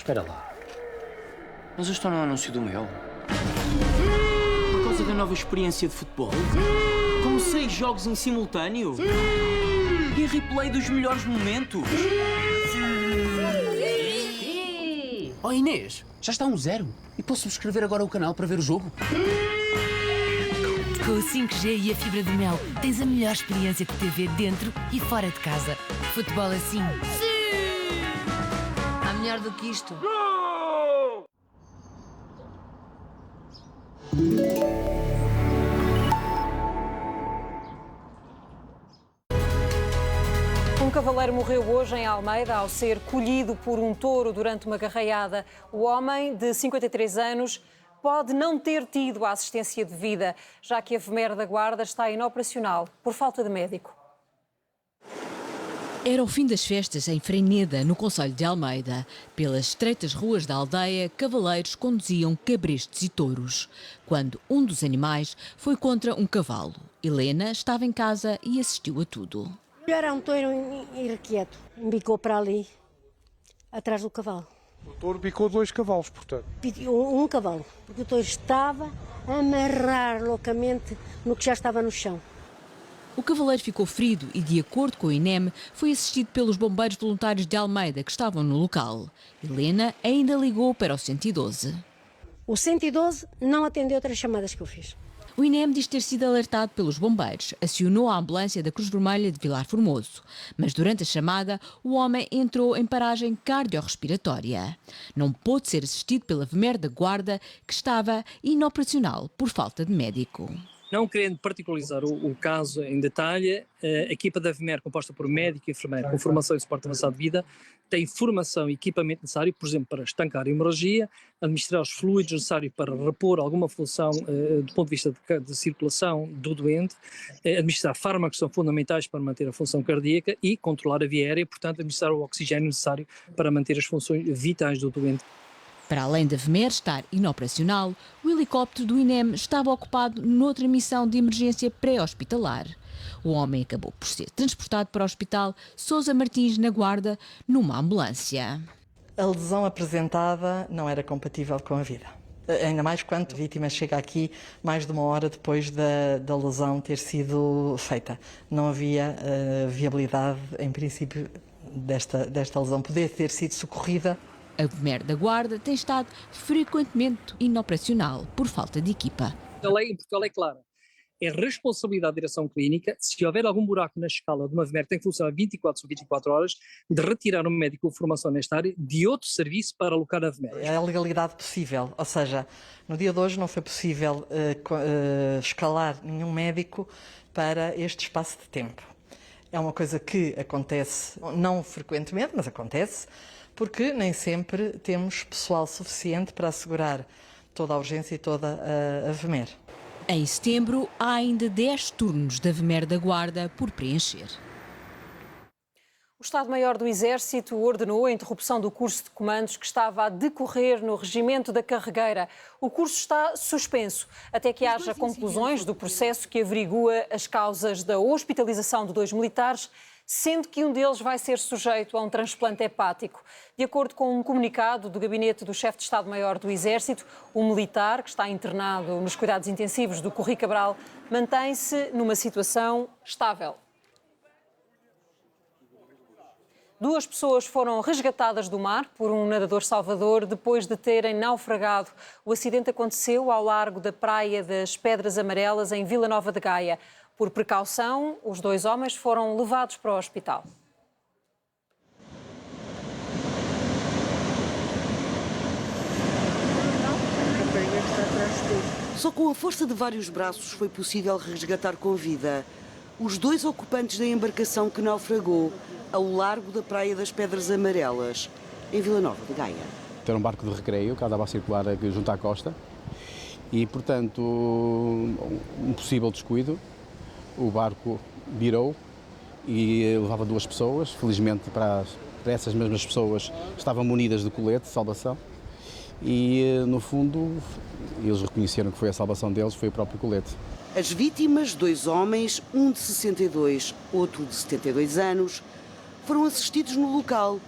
Espera lá. Mas eu estou no anúncio do Mel. Por causa da nova experiência de futebol? Com 6 jogos em simultâneo? E replay dos melhores momentos? Oh Inês, já está 1-0. E posso subscrever agora o canal para ver o jogo? Com o 5G e a fibra do Mel, tens a melhor experiência de TV dentro e fora de casa. Futebol assim. Sim! Há melhor do que isto. Um cavaleiro morreu hoje em Almeida ao ser colhido por um touro durante uma garreiada. O homem, de 53 anos, pode não ter tido a assistência devida, já que a VMER da Guarda está inoperacional por falta de médico. Era o fim das festas em Freineda, no concelho de Almeida. Pelas estreitas ruas da aldeia, cavaleiros conduziam cabrestos e touros, quando um dos animais foi contra um cavalo. Helena estava em casa e assistiu a tudo. Era um touro irrequieto, embicou para ali, atrás do cavalo. O touro bicou 2 cavalos, portanto? Um cavalo, porque o touro estava a amarrar loucamente no que já estava no chão. O cavaleiro ficou ferido e, de acordo com o INEM, foi assistido pelos bombeiros voluntários de Almeida que estavam no local. Helena ainda ligou para o 112. O 112 não atendeu outras chamadas que eu fiz. O INEM diz ter sido alertado pelos bombeiros, acionou a ambulância da Cruz Vermelha de Vilar Formoso. Mas durante a chamada, o homem entrou em paragem cardiorrespiratória. Não pôde ser assistido pela VMER da Guarda, que estava inoperacional por falta de médico. Não querendo particularizar o caso em detalhe, a equipa da VMER, composta por médico e enfermeiro com formação e suporte avançado de vida, tem formação e equipamento necessário, por exemplo, para estancar a hemorragia, administrar os fluidos necessários para repor alguma função do ponto de vista de circulação do doente, administrar fármacos que são fundamentais para manter a função cardíaca e controlar a via aérea, portanto, administrar o oxigênio necessário para manter as funções vitais do doente. Para além da VMER estar inoperacional, o helicóptero do INEM estava ocupado noutra missão de emergência pré-hospitalar. O homem acabou por ser transportado para o hospital Sousa Martins, na Guarda, numa ambulância. A lesão apresentada não era compatível com a vida. Ainda mais quando a vítima chega aqui mais de 1 hora depois da lesão ter sido feita. Não havia viabilidade, em princípio, desta lesão poder ter sido socorrida. A VMER da Guarda tem estado frequentemente inoperacional por falta de equipa. A lei em Portugal é clara. É responsabilidade da direção clínica, se houver algum buraco na escala de uma VMER que tem que funcionar 24 sobre 24 horas, de retirar um médico com formação nesta área de outro serviço para alocar a VMER. É a legalidade possível, ou seja, no dia de hoje não foi possível escalar nenhum médico para este espaço de tempo. É uma coisa que acontece, não frequentemente, mas acontece, porque nem sempre temos pessoal suficiente para assegurar toda a urgência e toda a VMER. Em setembro, há ainda 10 turnos da VMER da Guarda por preencher. O Estado-Maior do Exército ordenou a interrupção do curso de comandos que estava a decorrer no Regimento da Carregueira. O curso está suspenso até que haja conclusões do processo que averigua as causas da hospitalização de 2 militares, sendo que um deles vai ser sujeito a um transplante hepático. De acordo com um comunicado do gabinete do chefe de Estado-Maior do Exército, o militar, que está internado nos cuidados intensivos do Corri Cabral, mantém-se numa situação estável. 2 pessoas foram resgatadas do mar por um nadador salvador depois de terem naufragado. O acidente aconteceu ao largo da Praia das Pedras Amarelas, em Vila Nova de Gaia. Por precaução, os 2 homens foram levados para o hospital. Só com a força de vários braços foi possível resgatar com vida os 2 ocupantes da embarcação que naufragou ao largo da Praia das Pedras Amarelas, em Vila Nova de Gaia. Era um barco de recreio que andava a circular junto à costa e, portanto, um possível descuido. O barco virou e levava 2 pessoas. Felizmente, para essas mesmas pessoas, estavam munidas de colete de salvação e, no fundo, eles reconheceram que foi a salvação deles, foi o próprio colete. As vítimas, 2 homens, um de 62, outro de 72 anos, foram assistidos no local,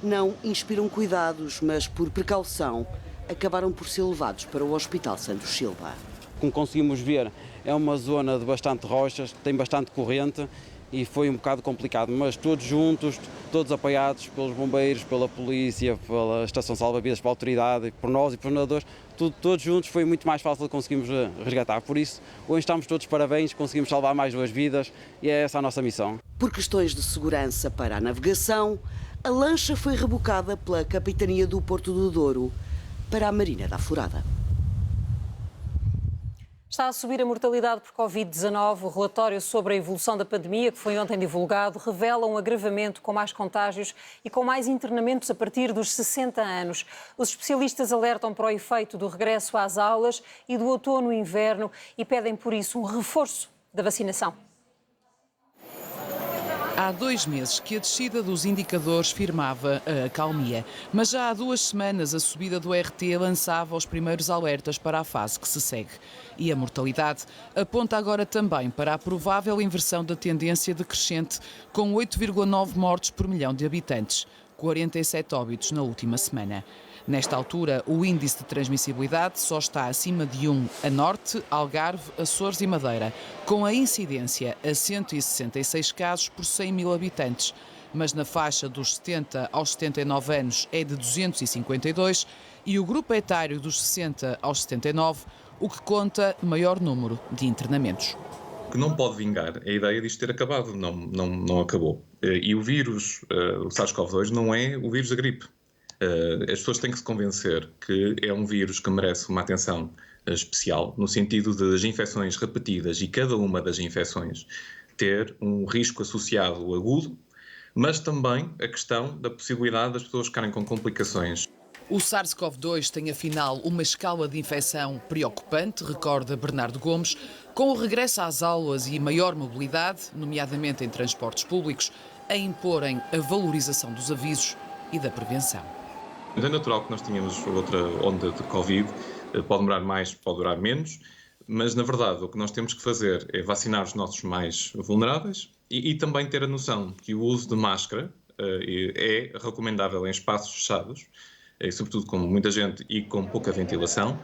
não inspiram cuidados, mas por precaução acabaram por ser levados para o Hospital Santos Silva. Como conseguimos ver, é uma zona de bastante rochas, tem bastante corrente e foi um bocado complicado, mas todos juntos, todos apoiados pelos bombeiros, pela polícia, pela estação salva-vidas, pela autoridade, por nós e por nadadores, todos juntos foi muito mais fácil de conseguirmos resgatar. Por isso, hoje estamos todos parabéns, conseguimos salvar mais 2 vidas e é essa a nossa missão. Por questões de segurança para a navegação, a lancha foi rebocada pela Capitania do Porto do Douro para a Marina da Afurada. Está a subir a mortalidade por Covid-19. O relatório sobre a evolução da pandemia, que foi ontem divulgado, revela um agravamento com mais contágios e com mais internamentos a partir dos 60 anos. Os especialistas alertam para o efeito do regresso às aulas e do outono e inverno e pedem, por isso, um reforço da vacinação. Há 2 meses que a descida dos indicadores firmava a acalmia, mas já há 2 semanas a subida do RT lançava os primeiros alertas para a fase que se segue. E a mortalidade aponta agora também para a provável inversão da tendência decrescente, com 8,9 mortes por milhão de habitantes, 47 óbitos na última semana. Nesta altura, o índice de transmissibilidade só está acima de 1 a Norte, Algarve, Açores e Madeira, com a incidência a 166 casos por 100 mil habitantes. Mas na faixa dos 70 aos 79 anos é de 252 e o grupo etário dos 60 aos 79, o que conta maior número de internamentos. O que não pode vingar é a ideia disto ter acabado. Não acabou. E o vírus, o SARS-CoV-2, não é o vírus da gripe. As pessoas têm que se convencer que é um vírus que merece uma atenção especial, no sentido de as infecções repetidas e cada uma das infecções ter um risco associado agudo, mas também a questão da possibilidade das pessoas ficarem com complicações. O SARS-CoV-2 tem, afinal, uma escala de infecção preocupante, recorda Bernardo Gomes, com o regresso às aulas e maior mobilidade, nomeadamente em transportes públicos, a imporem a valorização dos avisos e da prevenção. É natural que nós tenhamos outra onda de Covid, pode demorar mais, pode durar menos, mas na verdade o que nós temos que fazer é vacinar os nossos mais vulneráveis e também ter a noção que o uso de máscara é recomendável em espaços fechados, sobretudo com muita gente e com pouca ventilação.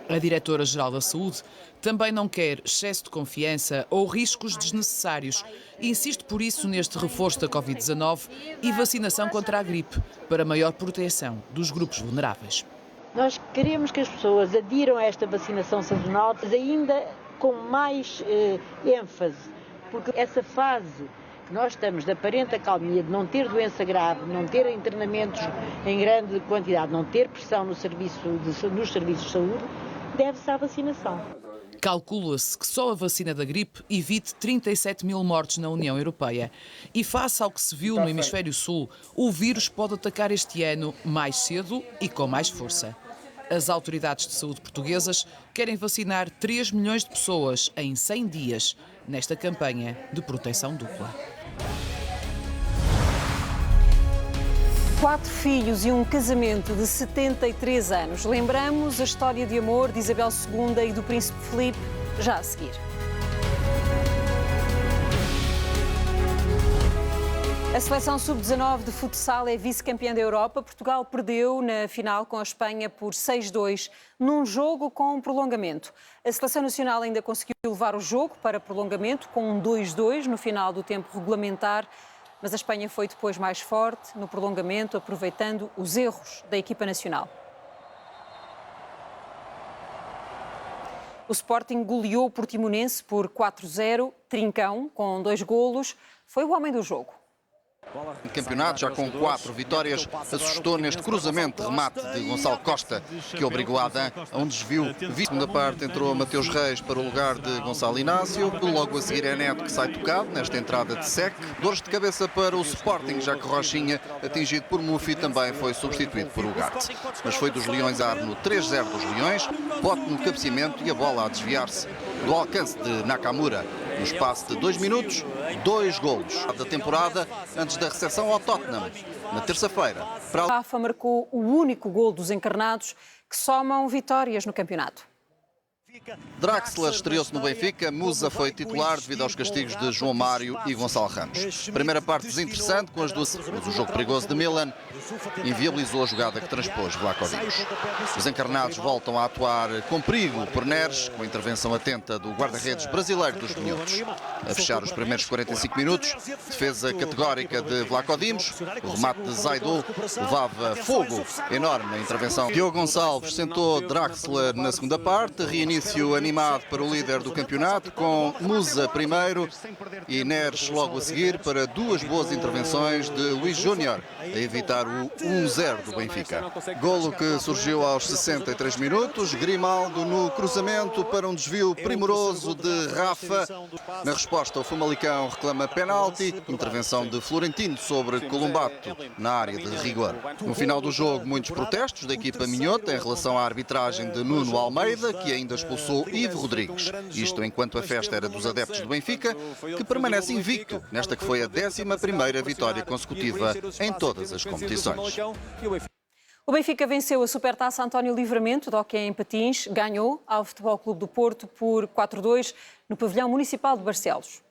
A Diretora-Geral da Saúde também não quer excesso de confiança ou riscos desnecessários e insiste por isso neste reforço da Covid-19 e vacinação contra a gripe, para maior proteção dos grupos vulneráveis. Nós queremos que as pessoas adiram a esta vacinação sazonal, mas ainda com mais ênfase, porque essa fase que nós estamos da aparente acalmia, de não ter doença grave, não ter internamentos em grande quantidade, não ter pressão nos serviços de saúde, deve-se à vacinação. Calcula-se que só a vacina da gripe evite 37 mil mortes na União Europeia. E face ao que se viu no Hemisfério Sul, o vírus pode atacar este ano mais cedo e com mais força. As autoridades de saúde portuguesas querem vacinar 3 milhões de pessoas em 100 dias, nesta campanha de proteção dupla. 4 filhos e um casamento de 73 anos. Lembramos a história de amor de Isabel II e do Príncipe Filipe, já a seguir. A seleção sub-19 de futsal é vice-campeã da Europa. Portugal perdeu na final com a Espanha por 6-2, num jogo com prolongamento. A seleção nacional ainda conseguiu levar o jogo para prolongamento com um 2-2 no final do tempo regulamentar, mas a Espanha foi depois mais forte no prolongamento, aproveitando os erros da equipa nacional. O Sporting goleou o Portimonense por 4-0. Trincão, com 2 golos, foi o homem do jogo. O campeonato, já com 4 vitórias, assustou neste cruzamento de remate de Gonçalo Costa, que obrigou Adam a um desvio. Na parte entrou Mateus Reis para o lugar de Gonçalo Inácio. Logo a seguir é Neto que sai tocado nesta entrada de Sec. Dores de cabeça para o Sporting, já que Rochinha, atingido por Mufi, também foi substituído por Ugarte. Mas foi dos Leões a ar no 3-0 dos Leões, bote no cabeceamento e a bola a desviar-se do alcance de Nakamura. No espaço de 2 minutos, 2 golos da temporada antes da recepção ao Tottenham, na terça-feira. A Rafa marcou o único gol dos encarnados que somam vitórias no campeonato. Draxler estreou-se no Benfica, Musa foi titular devido aos castigos de João Mário e Gonçalo Ramos. Primeira parte desinteressante com as duas, mas o jogo perigoso de Milan inviabilizou a jogada que transpôs Vlahovic. Os encarnados voltam a atuar com perigo por Neres, com a intervenção atenta do guarda-redes brasileiro dos Minhotos. A fechar os primeiros 45 minutos, defesa categórica de Vlahovic, o remate de Zaidu levava fogo enorme na intervenção. Diogo Gonçalves sentou Draxler na segunda parte, reinício animado para o líder do campeonato, com Musa primeiro e Neres logo a seguir, para duas boas intervenções de Luís Júnior, a evitar o 1-0 do Benfica. Golo que surgiu aos 63 minutos, Grimaldo no cruzamento para um desvio primoroso de Rafa. Na resposta, o Famalicão reclama penalti, intervenção de Florentino sobre Columbato na área de rigor. No final do jogo, muitos protestos da equipa minhota em relação à arbitragem de Nuno Almeida, que ainda expulsou Ivo Rodrigues. Isto enquanto a festa era dos adeptos do Benfica, que permanece invicto nesta que foi a 11ª vitória consecutiva em todas as competições. O Benfica venceu a Supertaça António Livramento de hóquei em patins, ganhou ao Futebol Clube do Porto por 4-2 no pavilhão municipal de Barcelos.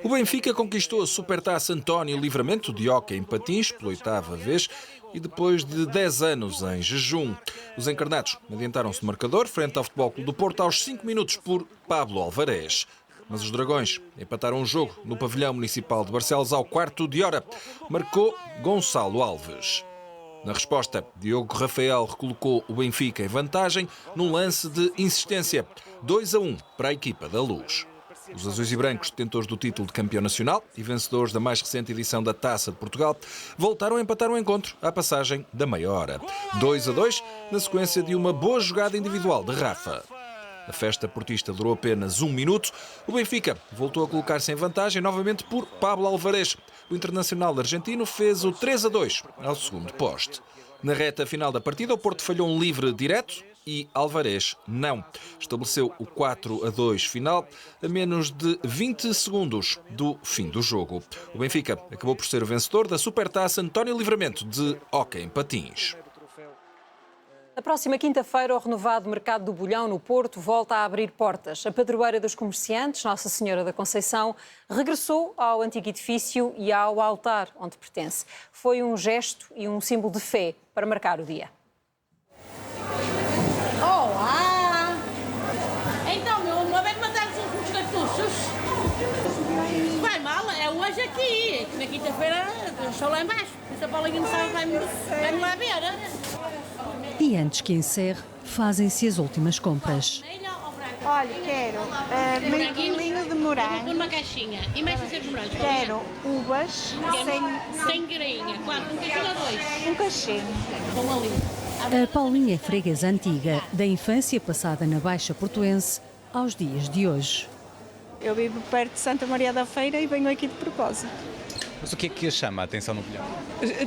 O Benfica conquistou a Supertaça António Livramento de hóquei em patins pela 8ª vez e depois de 10 anos em jejum. Os encarnados adiantaram-se no marcador frente ao Futebol Clube do Porto aos 5 minutos por Pablo Alvarez. Mas os Dragões empataram o jogo no pavilhão municipal de Barcelos ao quarto de hora. Marcou Gonçalo Alves. Na resposta, Diogo Rafael recolocou o Benfica em vantagem num lance de insistência. 2-1 para a equipa da Luz. Os azuis e brancos, detentores do título de campeão nacional e vencedores da mais recente edição da Taça de Portugal, voltaram a empatar o encontro à passagem da meia hora. 2-2 na sequência de uma boa jogada individual de Rafa. A festa portista durou apenas 1 minuto. O Benfica voltou a colocar-se em vantagem novamente por Pablo Alvarez. O internacional argentino fez o 3-2 ao segundo poste. Na reta final da partida, o Porto falhou um livre direto e Alvarez não. Estabeleceu o 4-2 final a menos de 20 segundos do fim do jogo. O Benfica acabou por ser o vencedor da Supertaça António Livramento de hóquei em patins. Na próxima quinta-feira, o renovado Mercado do Bolhão, no Porto, volta a abrir portas. A padroeira dos comerciantes, Nossa Senhora da Conceição, regressou ao antigo edifício e ao altar onde pertence. Foi um gesto e um símbolo de fé para marcar o dia. Olá! Então, meu amor, vem mandar uns cartuchos. Vai mal, é hoje aqui. Na quinta-feira, estou lá embaixo. Essa Paulinha não sabe, vai-me lá ver. E antes que encerre, fazem-se as últimas compras. Olha, quero meio quilinho de morango. Uma caixinha. E mais fazer de morango? Quero uvas sem grainha. Quanto? Um caixinho ou dois? Um caixinho. Vão ali. A Paulinha é freguesa antiga, da infância passada na Baixa Portuense aos dias de hoje. Eu vivo perto de Santa Maria da Feira e venho aqui de propósito. Mas o que é que chama a atenção no bolhão?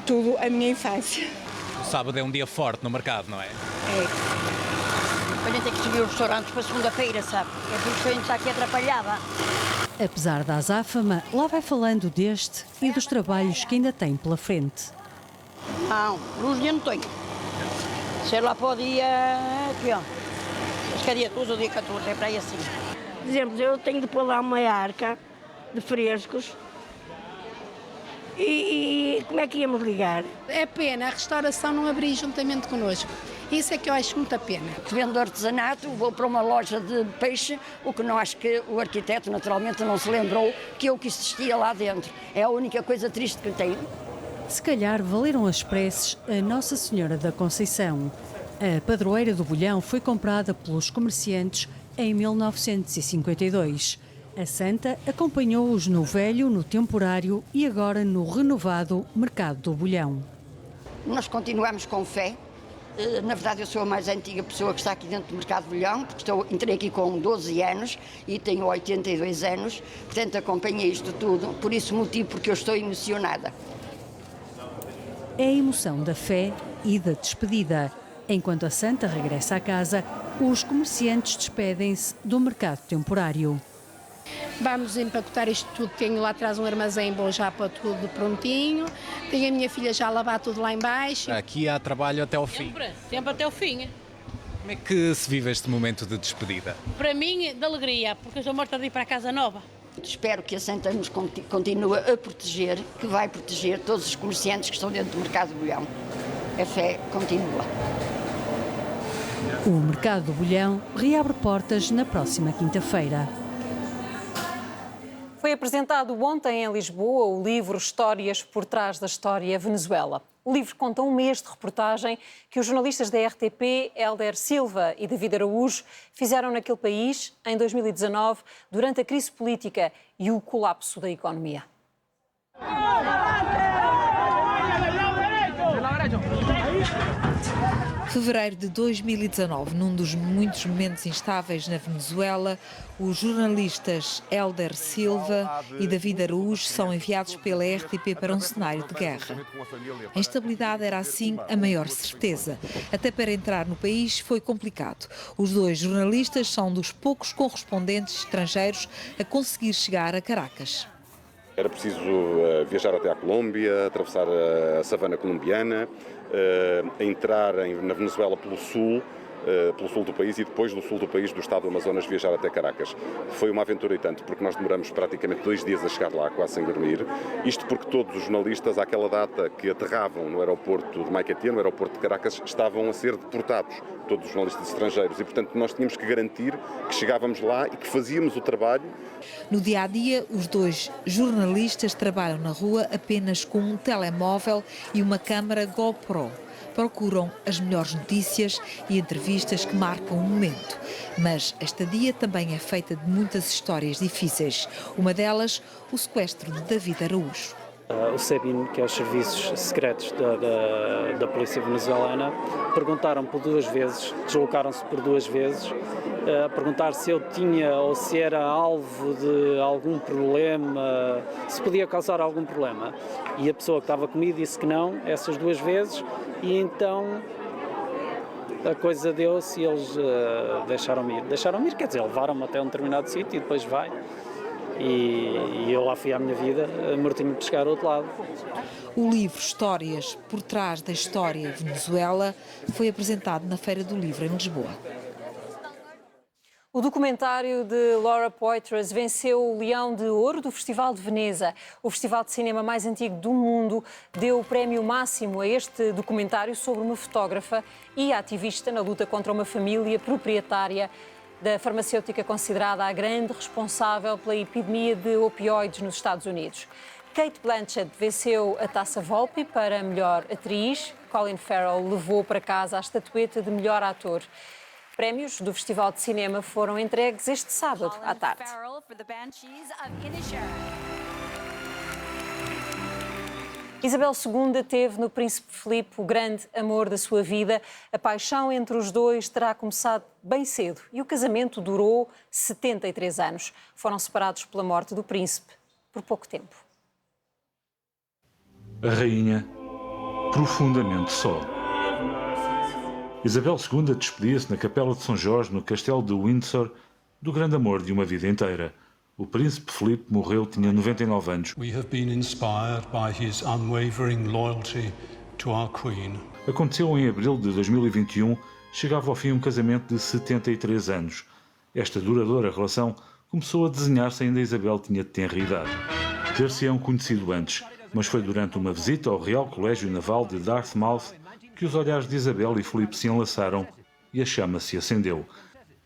Tudo a minha infância. O sábado é um dia forte no mercado, não é? É. A gente tem que subir os restaurantes para segunda-feira, sabe? É por isso que a gente está aqui atrapalhada. Apesar da azáfama, lá vai falando deste e dos trabalhos que ainda tem pela frente. Não, luz dia não tenho. Sei lá para o dia... Aqui, ó. Acho que é dia 12 ou dia 14, é para aí assim. Por exemplo, eu tenho de pôr lá uma arca de frescos. E como é que íamos ligar? É pena a restauração não abrir juntamente connosco. Isso é que eu acho muita pena. Vendo artesanato, vou para uma loja de peixe, o que não acho que o arquiteto naturalmente não se lembrou que o que existia lá dentro. É a única coisa triste que tenho. Se calhar valeram as preces a Nossa Senhora da Conceição. A padroeira do Bolhão foi comprada pelos comerciantes em 1952. A Santa acompanhou-os no velho, no temporário e agora no renovado Mercado do Bolhão. Nós continuamos com fé. Na verdade, eu sou a mais antiga pessoa que está aqui dentro do Mercado do Bolhão, porque entrei aqui com 12 anos e tenho 82 anos, portanto acompanhei isto tudo, por esse motivo, porque eu estou emocionada. É a emoção da fé e da despedida. Enquanto a Santa regressa à casa, os comerciantes despedem-se do mercado temporário. Vamos empacotar isto tudo, tenho lá atrás um armazém bom já para tudo prontinho, tenho a minha filha já a lavar tudo lá em baixo. Aqui há trabalho até ao fim. Sempre até ao fim. Como é que se vive este momento de despedida? Para mim, de alegria, porque eu estou morta de ir para a casa nova. Espero que a Santa nos continue a proteger, que vai proteger todos os comerciantes que estão dentro do Mercado do Bolhão. A fé continua. O Mercado do Bolhão reabre portas na próxima quinta-feira. Foi apresentado ontem em Lisboa o livro Histórias por Trás da História Venezuela. O livro conta um mês de reportagem que os jornalistas da RTP, Hélder Silva e David Araújo, fizeram naquele país em 2019, durante a crise política e o colapso da economia. Fevereiro de 2019, num dos muitos momentos instáveis na Venezuela, os jornalistas Hélder Silva e David Araújo são enviados pela RTP para um cenário de guerra. A instabilidade era assim a maior certeza. Até para entrar no país foi complicado. Os dois jornalistas são dos poucos correspondentes estrangeiros a conseguir chegar a Caracas. Era preciso viajar até à Colômbia, atravessar a savana colombiana, entrar na Venezuela pelo sul do país e depois do sul do país, do estado do Amazonas, viajar até Caracas. Foi uma aventura e tanto, porque nós demoramos praticamente 2 dias a chegar lá, quase sem dormir. Isto porque todos os jornalistas, àquela data que aterravam no aeroporto de Maiquetía, no aeroporto de Caracas, estavam a ser deportados, todos os jornalistas estrangeiros. E, portanto, nós tínhamos que garantir que chegávamos lá e que fazíamos o trabalho. No dia-a-dia, os dois jornalistas trabalham na rua apenas com um telemóvel e uma câmara GoPro. Procuram as melhores notícias e entrevistas que marcam o momento. Mas a estadia também é feita de muitas histórias difíceis. Uma delas, o sequestro de David Araújo. O SEBIN, que é os serviços secretos da polícia venezuelana, perguntaram por 2 vezes, deslocaram-se por 2 vezes, a perguntar se eu tinha ou se era alvo de algum problema, se podia causar algum problema. E a pessoa que estava comigo disse que não, essas 2 vezes, e então a coisa deu-se e eles deixaram-me ir. Deixaram-me ir, quer dizer, levaram-me até um determinado sítio e depois vai. E eu lá fui à minha vida, mortinho de chegar ao outro lado. O livro Histórias por Trás da História Venezuela foi apresentado na Feira do Livro em Lisboa. O documentário de Laura Poitras venceu o Leão de Ouro do Festival de Veneza. O festival de cinema mais antigo do mundo deu o prémio máximo a este documentário sobre uma fotógrafa e ativista na luta contra uma família proprietária da farmacêutica considerada a grande responsável pela epidemia de opioides nos Estados Unidos. Cate Blanchett venceu a Taça Volpi para melhor atriz. Colin Farrell levou para casa a estatueta de melhor ator. Prémios do Festival de Cinema foram entregues este sábado à tarde. Isabel II teve no Príncipe Filipe o grande amor da sua vida. A paixão entre os dois terá começado bem cedo e o casamento durou 73 anos. Foram separados pela morte do príncipe por pouco tempo. A rainha, profundamente só. Isabel II despedia-se na Capela de São Jorge, no Castelo de Windsor, do grande amor de uma vida inteira. O príncipe Filipe morreu, tinha 99 anos. We have been inspired by his unwavering loyalty to our Queen. Aconteceu em abril de 2021, chegava ao fim um casamento de 73 anos. Esta duradoura relação começou a desenhar-se ainda Isabel tinha tenra idade. Ter-se-ão conhecido antes, mas foi durante uma visita ao Real Colégio Naval de Dartmouth que os olhares de Isabel e Filipe se enlaçaram e a chama se acendeu.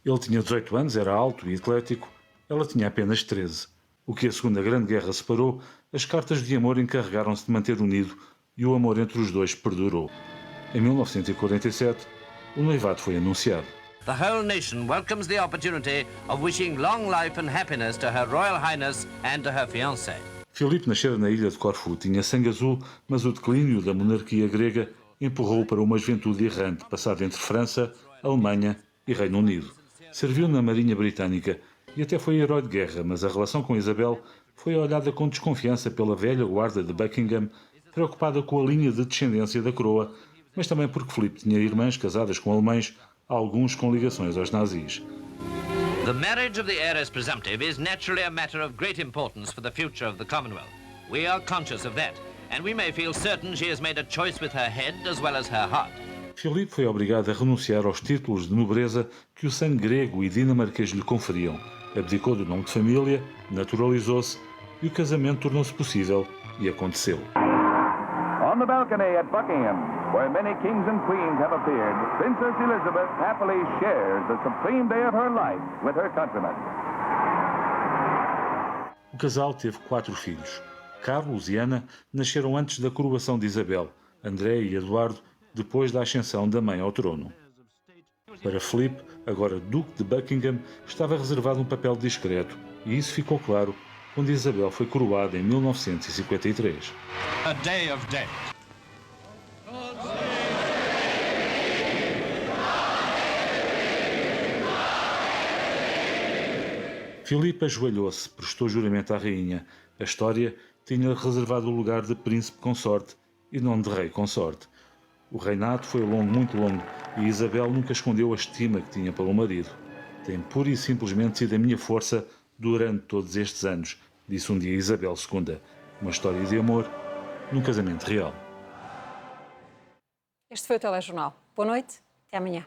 Ele tinha 18 anos, era alto e atlético, ela tinha apenas 13. O que a Segunda Grande Guerra separou, as cartas de amor encarregaram-se de manter unido e o amor entre os dois perdurou. Em 1947, o noivado foi anunciado. The whole nation welcomes the opportunity of wishing long life and happiness to Her Royal Highness and to her fiancé. Filipe nascera na ilha de Corfu, tinha sangue azul, mas o declínio da monarquia grega empurrou-o para uma juventude errante, passada entre França, Alemanha e Reino Unido. Serviu na Marinha Britânica e até foi herói de guerra, mas a relação com Isabel foi olhada com desconfiança pela velha guarda de Buckingham, preocupada com a linha de descendência da coroa, mas também porque Filipe tinha irmãs casadas com alemães, alguns com ligações aos nazis. The marriage of the heiress presumptive is naturally a matter of great importance for the future of the Commonwealth. We are conscious of that, and we may feel certain she has made a choice with her head as well as her heart. Filipe foi obrigado a renunciar aos títulos de nobreza que o sangue grego e dinamarquês lhe conferiam. Abdicou do nome de família, naturalizou-se e o casamento tornou-se possível e aconteceu. On the balcony at Buckingham, where many kings and queens have appeared, Princess Elizabeth happily shares the supreme day of her life with her countrymen. O casal teve 4 filhos. Carlos e Ana nasceram antes da coroação de Isabel, André e Eduardo depois da ascensão da mãe ao trono. Para Filipe, agora Duque de Buckingham, estava reservado um papel discreto, e isso ficou claro quando Isabel foi coroada em 1953. A day of death. Filipe ajoelhou-se, prestou juramento à rainha. A história tinha reservado o lugar de príncipe consorte e não de rei consorte. O reinado foi longo, muito longo, e Isabel nunca escondeu a estima que tinha pelo marido. Tem pura e simplesmente sido a minha força durante todos estes anos, disse um dia Isabel II. Uma história de amor num casamento real. Este foi o Telejornal. Boa noite, até amanhã.